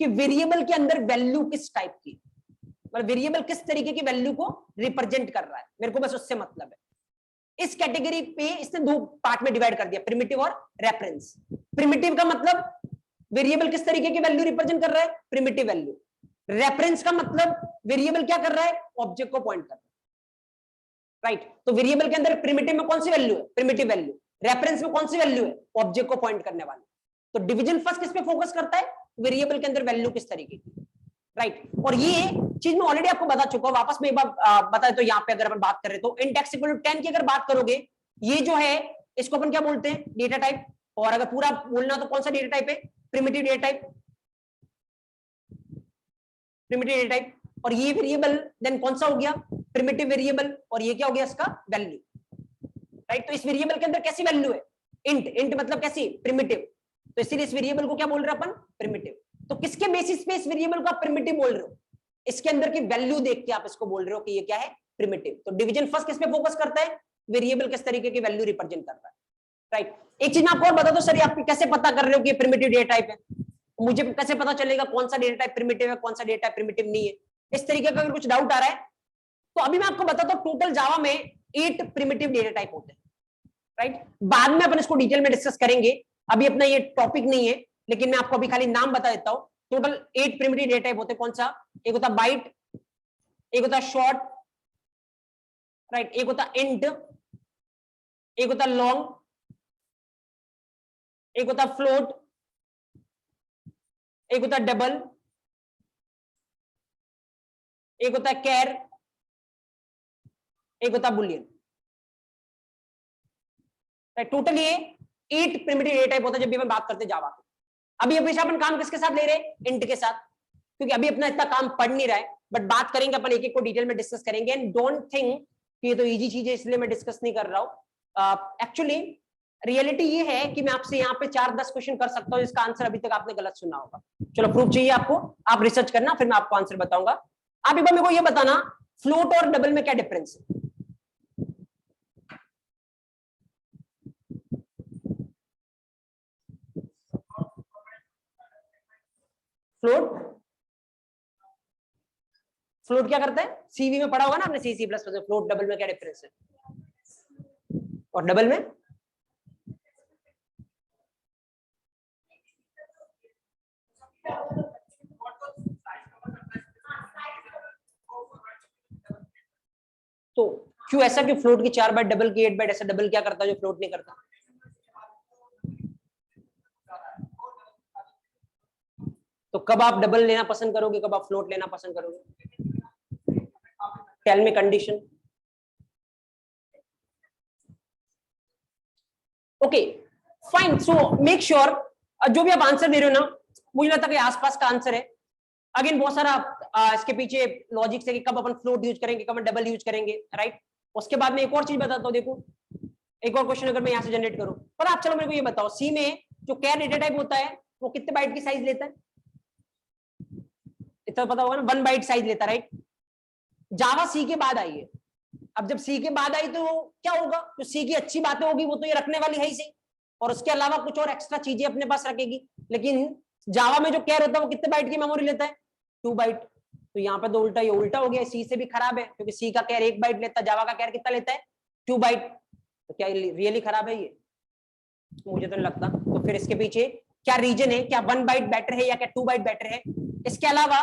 कि वेरिएबल के अंदर वैल्यू किस टाइप की, मतलब वेरिएबल किस तरीके की वैल्यू को रिप्रेजेंट कर रहा है, मेरे को बस उससे मतलब है। इस कैटेगरी पे इसने दो पार्ट में डिवाइड कर दिया, प्रिमिटिव और रेफरेंस। प्रिमिटिव का मतलब वेरिएबल किस तरीके की वैल्यू रिप्रेजेंट कर रहा है? Primitive value. रेफरेंस का मतलब वेरिएबल क्या कर रहा है? ऑब्जेक्ट को पॉइंट कर रहा है, राइट। तो वेरिएबल के अंदर प्रिमिटिव में कौन सी वैल्यू है? Primitive value. रेफरेंस में कौन सी वैल्यू है? ऑब्जेक्ट को पॉइंट करने वाली। तो डिवीजन फर्स्ट किस पे फोकस करता है? वेरिएबल के अंदर वैल्यू किस तरीके की, राइट। और ये चीज मैं ऑलरेडी आपको बता चुका हूं, वापस में एक बार बता तो यहाँ पे अगर अपन बात करें तो int x इक्वल टू 10 की अगर बात करोगे, ये जो है इसको अपन क्या बोलते हैं? Data type. और अगर पूरा बोलना तो कौन सा डेटा टाइप है? Primitive data type, primitive data type. और ये वेरिएबल देन कौन सा हो गया? Primitive variable. और ये क्या हो गया? इसका वैल्यू, राइट। तो इस वेरिएबल के अंदर कैसी वैल्यू है? इंट। इंट मतलब कैसी? प्रिमिटिव। तो इसीलिए इस वेरिएबल को क्या बोल रहे हैं अपन? प्रिमिटिव। तो किसके बेसिस पे इस वेरिएबल को आप प्रिमिटिव बोल रहे हो? इसके अंदर की वैल्यू देख के आप इसको बोल रहे हो कि ये क्या है? प्रिमिटिव। तो डिवीजन फर्स्ट किस पे फोकस करता है? वेरिएबल किस तरीके की वैल्यू रिप्रेजेंट कर रहा है, राइट। एक चीज मैं आपको और बता दो, सर आप कैसे पता कर रहे हो कि ये प्रिमिटिव डेटा टाइप है? मुझे कैसे पता चलेगा कौन सा डेटा टाइप प्रिमिटिव है, कौन सा डेटा टाइप प्रिमिटिव नहीं है? इस तरीके का अगर कुछ डाउट आ रहा है तो अभी मैं आपको बताता हूं, टोटल जावा में 8 प्रिमिटिव डेटा टाइप होते हैं, राइट। बाद में अपन इसको डिटेल में डिस्कस करेंगे, अभी अपना ये टॉपिक नहीं है, लेकिन मैं आपको अभी खाली नाम बता देता हूं। टोटल 8 प्रिमिटिव डेटा टाइप होते हैं। कौन सा? एक होता बाइट, एक होता शॉर्ट, राइट, एक होता इंट, एक होता लॉन्ग, एक होता फ्लोट, एक होता डबल, एक होता कैर, एक होता बुलियन, राइट। टोटल ये 8 प्रिमिटिव डेटा टाइप होता है जब भी हम बात करते हैं जावा की। अभी हमेशा अपन काम किसके साथ ले रहे हैं? इंट के साथ, क्योंकि अभी अपना इतना काम पढ़ नहीं रहा है, बट बात करेंगे अपन, एक एक को डिटेल में डिस्कस करेंगे। एंड डोंट थिंक कि ये तो इजी चीज है इसलिए मैं डिस्कस नहीं कर रहा हूं। एक्चुअली रियलिटी ये है कि मैं आपसे यहाँ पे 4-10 क्वेश्चन कर सकता हूँ जिसका आंसर अभी तक आपने गलत सुना होगा। चलो प्रूफ चाहिए आपको, आप रिसर्च करना, फिर मैं आपको आंसर बताऊंगा। आप एक बार मेरे को ये बताना, फ्लोट और डबल में क्या डिफरेंस है? फ्लोट फ्लोट क्या करता है? सीवी में पढ़ा होगा ना आपने, सी सी प्लस प्लस में। फ्लोट डबल में क्या डिफरेंस है? और डबल में तो क्यों ऐसा कि फ्लोट की 4 बाइट डबल की 8 बाइट, ऐसा डबल क्या करता है जो फ्लोट नहीं करता? तो कब आप डबल लेना पसंद करोगे, कब आप फ्लोट लेना पसंद करोगे? Tell me condition. Okay fine, so make sure जो भी आप आंसर दे रहे हो ना, मुझे लगता है कि आसपास का आंसर है। अगेन बहुत सारा इसके पीछे लॉजिक्स है कि कब अपन फ्लोट यूज करेंगे, कब डबल यूज करेंगे, राइट। उसके बाद में एक और चीज बताता हूँ, देखो एक और क्वेश्चन अगर मैं यहाँ से जनरेट करूँ, पर आप चलो मेरे को ये बताओ, सी में जो कैर डेटा टाइप होता है वो कितने बाइट की साइज लेता है? इतना पता होगा ना, 1 बाइट साइज लेता, राइट। जावा सी के बाद आई है। अब जब सी के बाद आई तो क्या होगा, जो सी की अच्छी बातें होगी वो तो ये रखने वाली है ही सही, और उसके अलावा कुछ और एक्स्ट्रा चीजें अपने पास रखेगी। लेकिन जावा में जो केयर होता है वो कितने बाइट की मेमोरी लेता है, 2 बाइट। तो यहाँ पे तो उल्टा, ये उल्टा हो गया, सी से भी खराब है, क्योंकि सी का केयर 1 बाइट लेता है, जावा का केयर कितना लेता है, 2 बाइट। तो क्या रियली खराब है ये, मुझे तो नहीं लगता। तो फिर इसके पीछे क्या रीजन है, क्या 1 बाइट बेटर है या क्या 2 बाइट बेटर है। इसके अलावा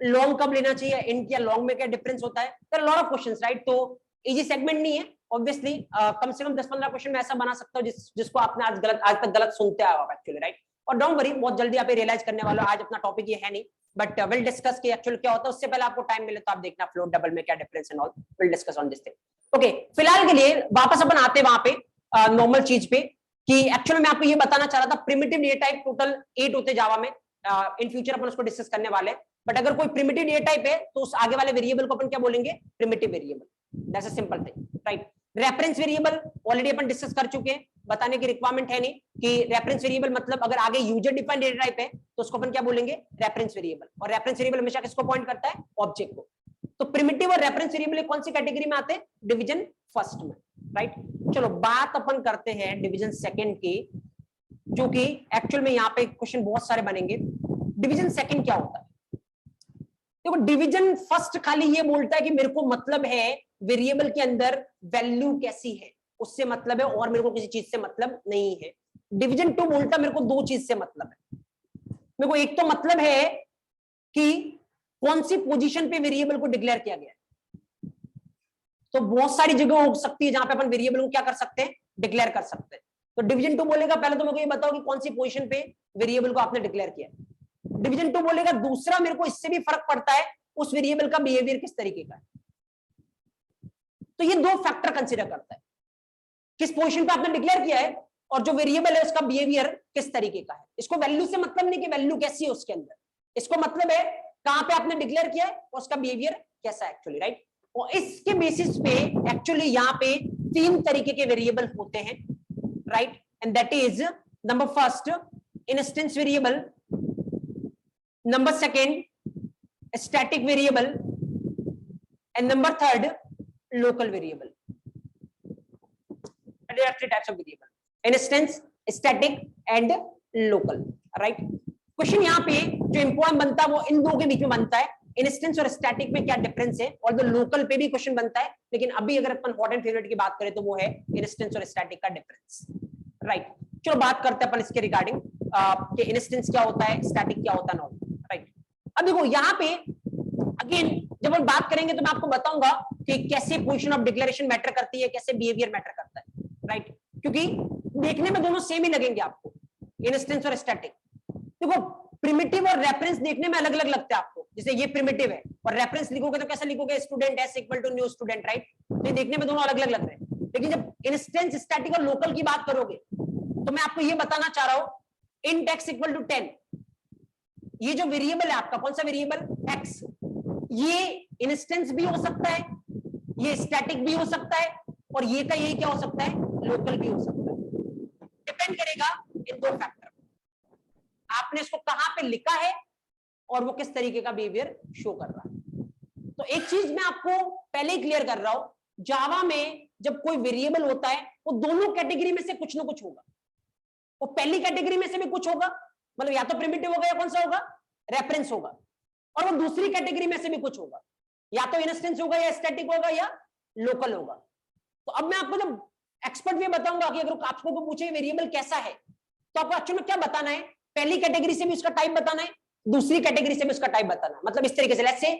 लॉन्ग कब लेना चाहिए, इंट या लॉन्ग में क्या डिफरेंस होता है, there are lot of questions, right. तो इजी सेगमेंट नहीं है ऑब्वियसली, कम से कम 10-15 क्वेश्चन मैं ऐसा बना सकता हूं जिसको आपने आज तक गलत सुनते आए हो एक्चुअली, राइट। और डोंट वरी, बहुत जल्दी आप रियलाइज करने वाले हो। आज अपना टॉपिक ये है नहीं, बट विल डिस्कस कि एक्चुअली क्या होता है। उससे पहले आपको टाइम मिले तो आप देखना फ्लोट डबल में क्या difference and all, will discuss on this thing. Okay, फिलहाल के लिए वापस अपन आते वहां पे नॉर्मल चीज पे, कि एक्चुअली मैं आपको ये बताना चाह रहा था, प्रिमिटिव डेटा टाइप टोटल 8 होते जावा में। इन फ्यूचर अपन उसको डिस्कस करने वाले हैं। बट अगर कोई प्रिमिटिव डेटा टाइप है तो उस आगे वाले वेरिएबल को अपन क्या बोलेंगे, primitive variable. That's a simple thing, right. Reference variable already upon discuss कर चुके हैं, बताने की रिक्वायरमेंट है नहीं कि रेफरेंस वेरिएबल मतलब अगर आगे यूजर डिफाइंड डेटा टाइप है तो उसको अपन क्या बोलेंगे, रेफरेंस वेरिएबल। और रेफरेंस वेरिएबल हमेशा किसको पॉइंट करता है, ऑब्जेक्ट को। तो प्रिमिटिव और रेफरेंस वेरिएबल कौन सी कैटेगरी में आते हैं, डिवीजन फर्स्ट में, राइट। चलो बात अपन करते हैं डिवीजन सेकंड की, जो कि एक्चुअल में यहाँ पे क्वेश्चन बहुत सारे बनेंगे। डिवीजन सेकंड क्या होता है, देखो डिवीजन फर्स्ट खाली ये बोलता है कि मेरे को मतलब है वेरिएबल के अंदर वैल्यू कैसी है, उससे मतलब है, और मेरे को किसी चीज से मतलब नहीं है। डिवीजन 2 बोलता है मेरे को 2 चीज से मतलब है। मेरे को एक तो मतलब है कि कौन सी पोजीशन पे वेरिएबल को डिक्लेयर किया गया है। तो बहुत सारी जगह हो सकती है जहां पे अपन वेरिएबल को क्या कर सकते हैं, डिक्लेयर कर सकते हैं। तो डिवीजन 2 बोलेगा पहले तो मेरे को ये बताओ कि कौन सी पोजीशन पे वेरिएबल को आपने डिक्लेयर किया है। डिवीजन 2 बोलेगा दूसरा, मेरे को इससे भी फर्क पड़ता है उस वेरिएबल का बिहेवियर किस तरीके का है। तो ये 2 फैक्टर कंसीडर करता है, किस पोजीशन पे आपने डिक्लेयर किया है और जो वेरिएबल है उसका बिहेवियर किस तरीके का है। इसको वैल्यू से मतलब नहीं कि वैल्यू कैसी है उसके अंदर, इसको मतलब है कहां पे आपने डिक्लेयर किया है और उसका बिहेवियर कैसा है एक्चुअली, राइट। और इसके बेसिस पे एक्चुअली यहाँ पे 3 तरीके के वेरिएबल होते हैं, right. And that is number first instance variable, number second static variable, and number third local variable. There are 3 types of variable, instance, static and local, right। Question यहाँ पे जो इंपॉर्टेंट बनता है वो इन दो के बीच में बनता है, इंस्टेंस और स्टैटिक में क्या डिफरेंस है, और जो लोकल पे भी क्वेश्चन बनता है। लेकिन अभी अगर अपन हॉट एंड फेवरेट की बात करें तो वो है इंस्टेंस और स्टैटिक का डिफरेंस, राइट। चलो बात करते हैं अपन इसके रिगार्डिंग कि इंस्टेंस क्या होता है, स्टैटिक क्या होता है, राइट। अब देखो यहाँ पे अगेन जब हम बात करेंगे तो मैं आपको बताऊंगा कि कैसे पोजीशन ऑफ डिक्लेरेशन मैटर करती है, कैसे बिहेवियर मैटर करता है, राइट। क्योंकि देखने में दोनों सेम ही लगेंगे आपको, इंस्टेंस और स्टैटिक। देखो प्रिमिटिव और रेफरेंस देखने में अलग अलग लगता है आपको, जैसे ये प्रिमिटिव है और रेफरेंस लिखोगे तो कैसे लिखोगे, student S equal to new student, right. तो देखने में दोनों अलग अलग लग रहे हैं। लेकिन जब इंस्टेंस, स्टैटिक और लोकल की बात करोगे तो मैं आपको ये बताना चाह रहा हूं, इंट एक्स इक्वल टू 10, ये जो वेरिएबल है आपका, कौन सा वेरिएबल, एक्स, ये इंस्टेंस भी हो सकता है, ये स्टैटिक भी हो सकता है, और ये का यही क्या हो सकता है, लोकल भी हो सकता है। डिपेंड करेगा इन 2 फैक्टर, आपने इसको कहां पे लिखा है और वो किस तरीके का बिहेवियर शो कर रहा है। तो एक चीज मैं आपको पहले ही क्लियर कर रहा हूं, जावा में जब कोई वेरिएबल होता है वो दोनों कैटेगरी में से कुछ ना कुछ होगा। वो पहली कैटेगरी में से भी कुछ होगा, मतलब या तो प्रिमिटिव होगा या कौन सा होगा, रेफरेंस होगा, और वो दूसरी कैटेगरी में से भी कुछ होगा, या तो इंस्टेंस होगा या स्टैटिक होगा या लोकल होगा। तो अब मैं आपको जब एक्सपर्ट वे बताऊंगा कि अगर आपको पूछे वेरिएबल कैसा है तो आपको एक्चुअली में क्या बताना है, पहली कैटेगरी से भी उसका टाइप बताना है, दूसरी कैटेगरी से भी उसका टाइप बताना है। मतलब इस तरीके से let's say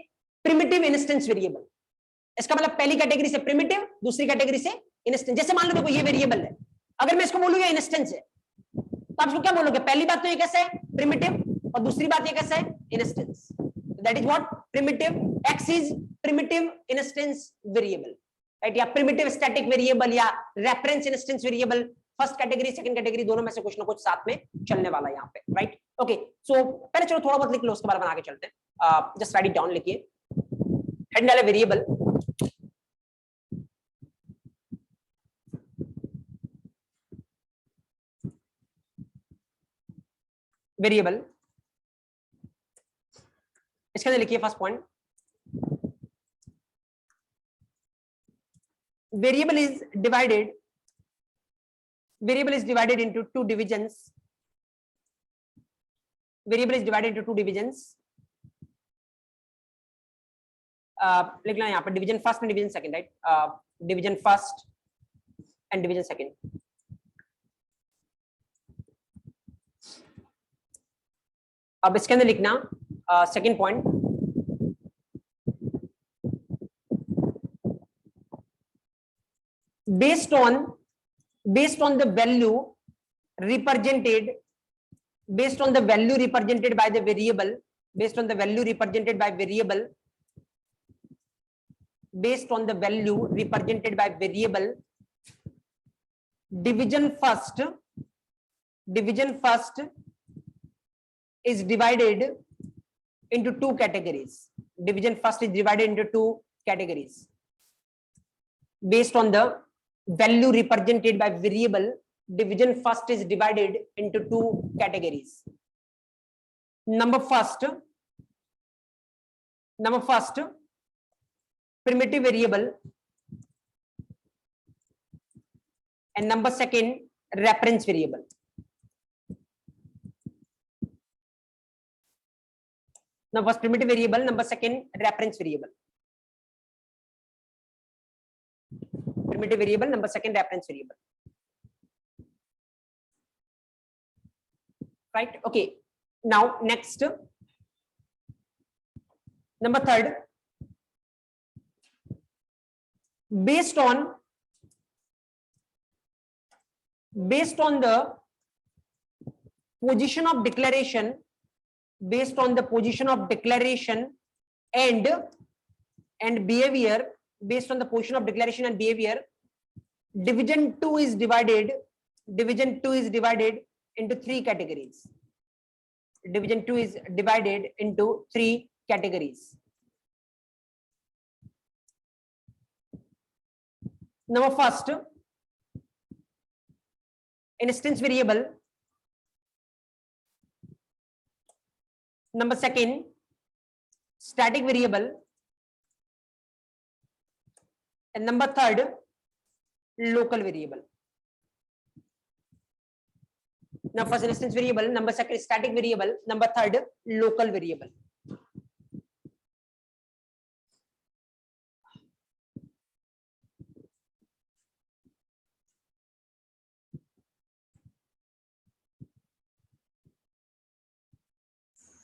primitive instance variable, इसका मतलब पहली कैटेगरी से प्रिमिटिव, दूसरी कैटेगरी से इंस्टेंस। जैसे मान लो देखो ये वेरिएबल है, अगर मैं इसको बोलूंगा इंस्टेंस है तो आप क्या बोलोगे, पहली बात तो ये कैसा है, प्रिमिटिव, और दूसरी बात ये कैसा है, instance. That is what primitive, x is primitive instance variable, right, या प्रिमिटिव स्टैटिक वेरिएबल या reference instance variable. First category second category दोनों में से कुछ ना कुछ साथ में चलने वाला है यहाँ पे, राइट। ओके, सो पहले चलो थोड़ा बहुत लिख लो, उसके बाद बना के चलते हैं। जस्ट राइट इट डाउन, लिखिए हेड डाले वेरिएबल, इसके अंदर लिखिए first point, variable is divided into two divisions. Variable is divided into two divisions. लिख लेना यहाँ पर division first and division second, right? Division first and division second. अब इसके अंदर लिखना second point, based on the value represented by the variable, based on the value represented by variable, division first is divided into two categories. Division first is divided into two categories based on the value represented by variable. Division first is divided into two categories. Number first, primitive variable, and number second, reference variable. Now first primitive variable, number second, reference variable. Primitive variable, number second, reference variable. Right? Okay. Now next, number third, based on the position of declaration, and behavior, based on the position of declaration and behavior, division 2 is divided into three categories. Division 2 is divided into three categories. Number first, instance variable. Number second, static variable. And number third, local variable. Now first instance variable, number second static variable, number third local variable.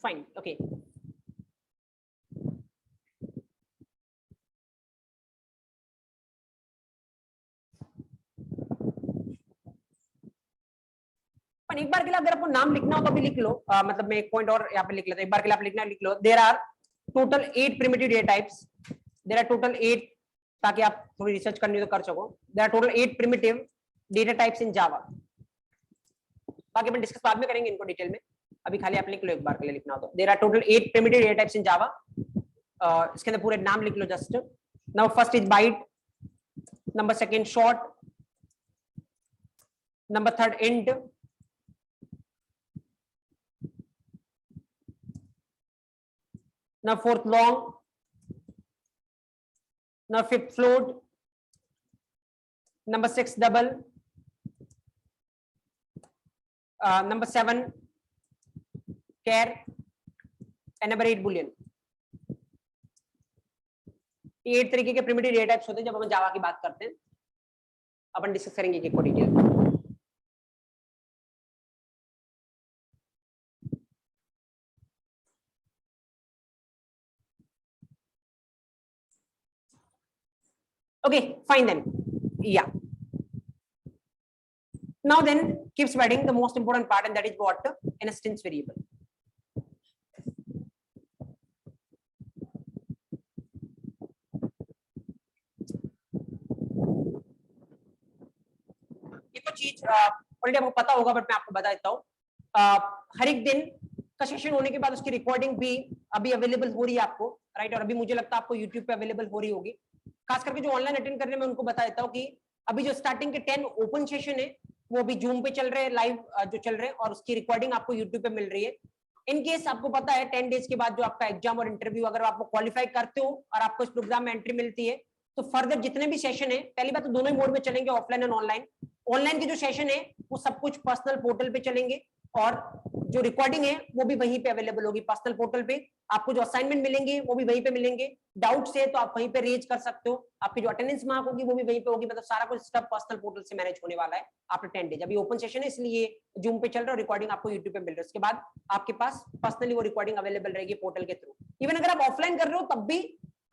Fine. Okay. पर एक बार के लिए अगर आपको नाम लिखना हो तो भी लिख लो, मतलब मैं एक पॉइंट और यहाँ पे लिख लेता हूँ, एक बार के लिए आप लिखना लिख लो. There are total 8 primitive data types. There are total 8, ताकि आप थोड़ी रिसर्च करनी हो तो कर सको. There are total 8 primitive data types in Java. बाकी अपन डिस्कस बाद में करेंगे इनको डिटेल में, अभी खाली आप लिख लो एक बार के लिए लिखना हो तो. There are total 8 primitive data types in Java. इसके अंदर पूरे नाम लिख लो just. Now first is byte, number second short, number third int, now fourth long, now fifth float, number 6 double, number 7 char, and number 8 boolean. 8 तरीके के primitive data types होते हैं जब हम जावा की बात करते हैं. अपन डिस्कस करेंगे कि detail. Okay, fine then. Yeah. Now then, keep spreading the most important part, and that is what? Instance variable. ये तो चीज ऑलरेडी आपको पता होगा, बट मैं आपको बता देता हूँ. हर एक दिन का सेशन होने के बाद उसकी रिकॉर्डिंग भी अभी अवेलेबल हो रही है आपको, राइट? और अभी मुझे लगता है आपको यूट्यूब पे अवेलेबल हो रही होगी. खास करके जो ऑनलाइन अटेंड कर रहे हैं, मैं उनको बता देता हूँ कि अभी जो स्टार्टिंग के 10 ओपन सेशन है वो अभी जूम पे चल रहे हैं, लाइव जो चल रहे हैं, और उसकी रिकॉर्डिंग आपको यूट्यूब पे मिल रही है. इन केस आपको पता है 10 डेज के बाद जो आपका एग्जाम और इंटरव्यू अगर आप क्वालिफाई करते हो और आपको इस प्रोग्राम में एंट्री मिलती है तो फर्दर जितने भी सेशन है, पहली बात तो दोनों ही मोड में चलेंगे, ऑफलाइन एंड ऑनलाइन। ऑनलाइन के जो सेशन है वो सब कुछ पर्सनल पोर्टल पे चलेंगे और जो रिकॉर्डिंग है वो भी वहीं पे अवेलेबल होगी पर्सनल पोर्टल पे। आपको जो असाइनमेंट मिलेंगे वो भी वहीं पे मिलेंगे, डाउट्स है तो आप वहीं पे रेज कर सकते हो, आपकी जो अटेंडेंस मार्क होगी वो भी वहीं पे होगी, मतलब सारा कुछ स्टफ पर्सनल पोर्टल से मैनेज होने वाला है आफ्टर 10 डेज। अभी ओपन सेशन है इसलिए जूम पे चल रहा है, रिकॉर्डिंग आपको यूट्यूब पे मिल रहा है, उसके बाद आपके पास पर्सनली वो रिकॉर्डिंग अवेलेबल रहेगी पोर्टल के थ्रू। इवन अगर आप ऑफलाइन कर रहे हो तब भी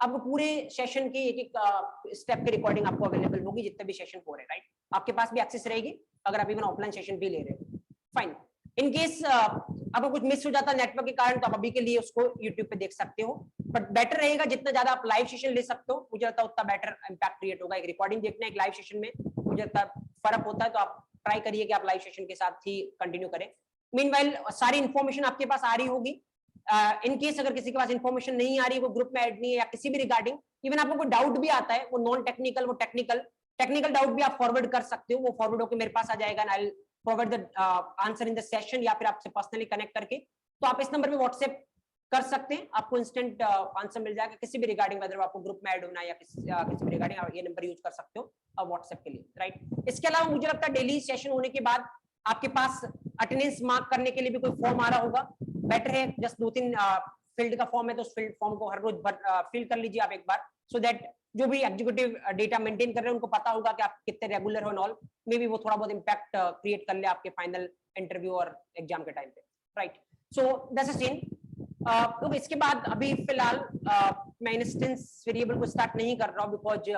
आपको पूरे सेशन की एक एक स्टेप की रिकॉर्डिंग आपको अवेलेबल होगी जितने भी सेशन हो रहे हैं, राइट? आपके पास भी एक्सेस रहेगी अगर आप इवन ऑफलाइन सेशन भी ले रहे हो। फाइन, इन केस आपको कुछ मिस हो जाता है नेटवर्क के कारण तो आप अभी के लिए उसको यूट्यूब पे देख सकते हो, बट बेटर रहेगा जितना ज्यादा आप लाइव सेशन ले सकते हो, मुझे लगता है उतना बेटर इंपैक्ट क्रिएट होगा। एक रिकॉर्डिंग देखना एक लाइव सेशन में मुझे लगता है फर्क होता है, तो आप ट्राई करिए कि आप लाइव सेशन के साथ ही कंटिन्यू करें। मीनवाइल सारी इंफॉर्मेशन आपके पास आ रही होगी। इन केस अगर किसी के पास इंफॉर्मेशन नहीं आ रही, वो ग्रुप में ऐड नहीं है या किसी भी रिगार्डिंग इवन आपको कोई डाउट भी आता है, वो नॉन टेक्निकल वो टेक्निकल डाउट भी आप फॉरवर्ड कर सकते हो, वो फॉरवर्ड होकर मेरे पास आ जाएगा, I will forward the answer in the session, या फिर आपसे पर्सनली कनेक्ट करके तो आप इस नंबर पे व्हाट्सएप कर सकते हैं, आपको इंस्टेंट आंसर मिल जाएगा किसी भी रिगार्डिंग, वेदर आपको ग्रुप में ऐड होना या किसी भी रिगार्डिंग, आप ये नंबर यूज कर सकते हो व्हाट्सएप के लिए, राइट? इसके अलावा मुझे लगता है डेली सेशन होने के बाद आपके पास अटेंडेंस मार्क करने के लिए भी कोई फॉर्म आ रहा होगा, बेटर है जस्ट 2-3 फील्ड का फॉर्म है तो उस फील्ड फॉर्म को हर रोज फिल कर लीजिए आप एक बार, सो दैट जो भी एग्जीक्यूटिव डेटा मेंटेन कर रहे हैं उनको पता होगा कि आप कितने रेगुलर हो, नॉल मे बी वो थोड़ा बहुत इंपैक्ट क्रिएट कर ले आपके फाइनल इंटरव्यू और एग्जाम के टाइम पे, right? So that's a scene. तो इसके बाद अभी फिलहाल मैं इंस्टेंस वेरिएबल को स्टार्ट नहीं कर रहा हूँ बिकॉज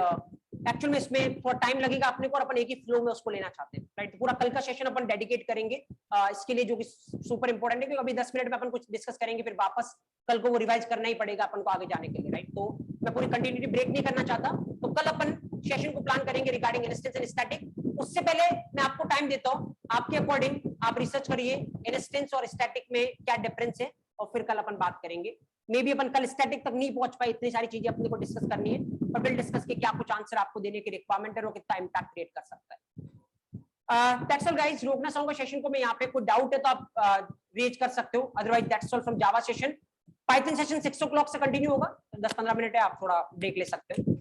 एक्चुअल में इसमें थोड़ा टाइम लगेगा अपने को और अपन एक ही फ्लो में उसको लेना चाहते हैं, राइट? पूरा कल का सेशन अपन डेडिकेट करेंगे इसके लिए, जो कि सुपर इंपॉर्टेंट है, क्योंकि अभी 10 मिनट में अपन कुछ डिस्कस करेंगे, फिर वापस कल को वो रिवाइज करना ही पड़ेगा अपन को आगे जाने के लिए, राइट? तो मैं पूरी कंटिन्यूटी ब्रेक नहीं करना चाहता, तो कल अपन सेशन को प्लान करेंगे रिगार्डिंग इंस्टेंस एंड स्टैटिक। उससे पहले मैं आपको टाइम देता हूँ, आपके अकॉर्डिंग आप रिसर्च करिए इंस्टेंस और स्टैटिक में क्या डिफरेंस है, और फिर कल अपन बात करेंगे। मे बी अपन कल स्टैटिक तक नहीं पहुंच पाए, इतनी सारी चीजें अपने को डिस्कस करनी है, और फिर डिस्कस के क्या कुछ आंसर आपको देने की रिक्वायरमेंट है और कितना इंपैक्ट क्रिएट कर सकता है। दैट्स ऑल गाइस, रोकना चाहूंगा सेशन को मैं यहाँ पे, कोई डाउट है तो आप रेज कर सकते हो, otherwise that's all from Java session. Python session 6 o'clock से कंटिन्यू होगा, 10-15 मिनट है, आप थोड़ा ब्रेक ले सकते हैं।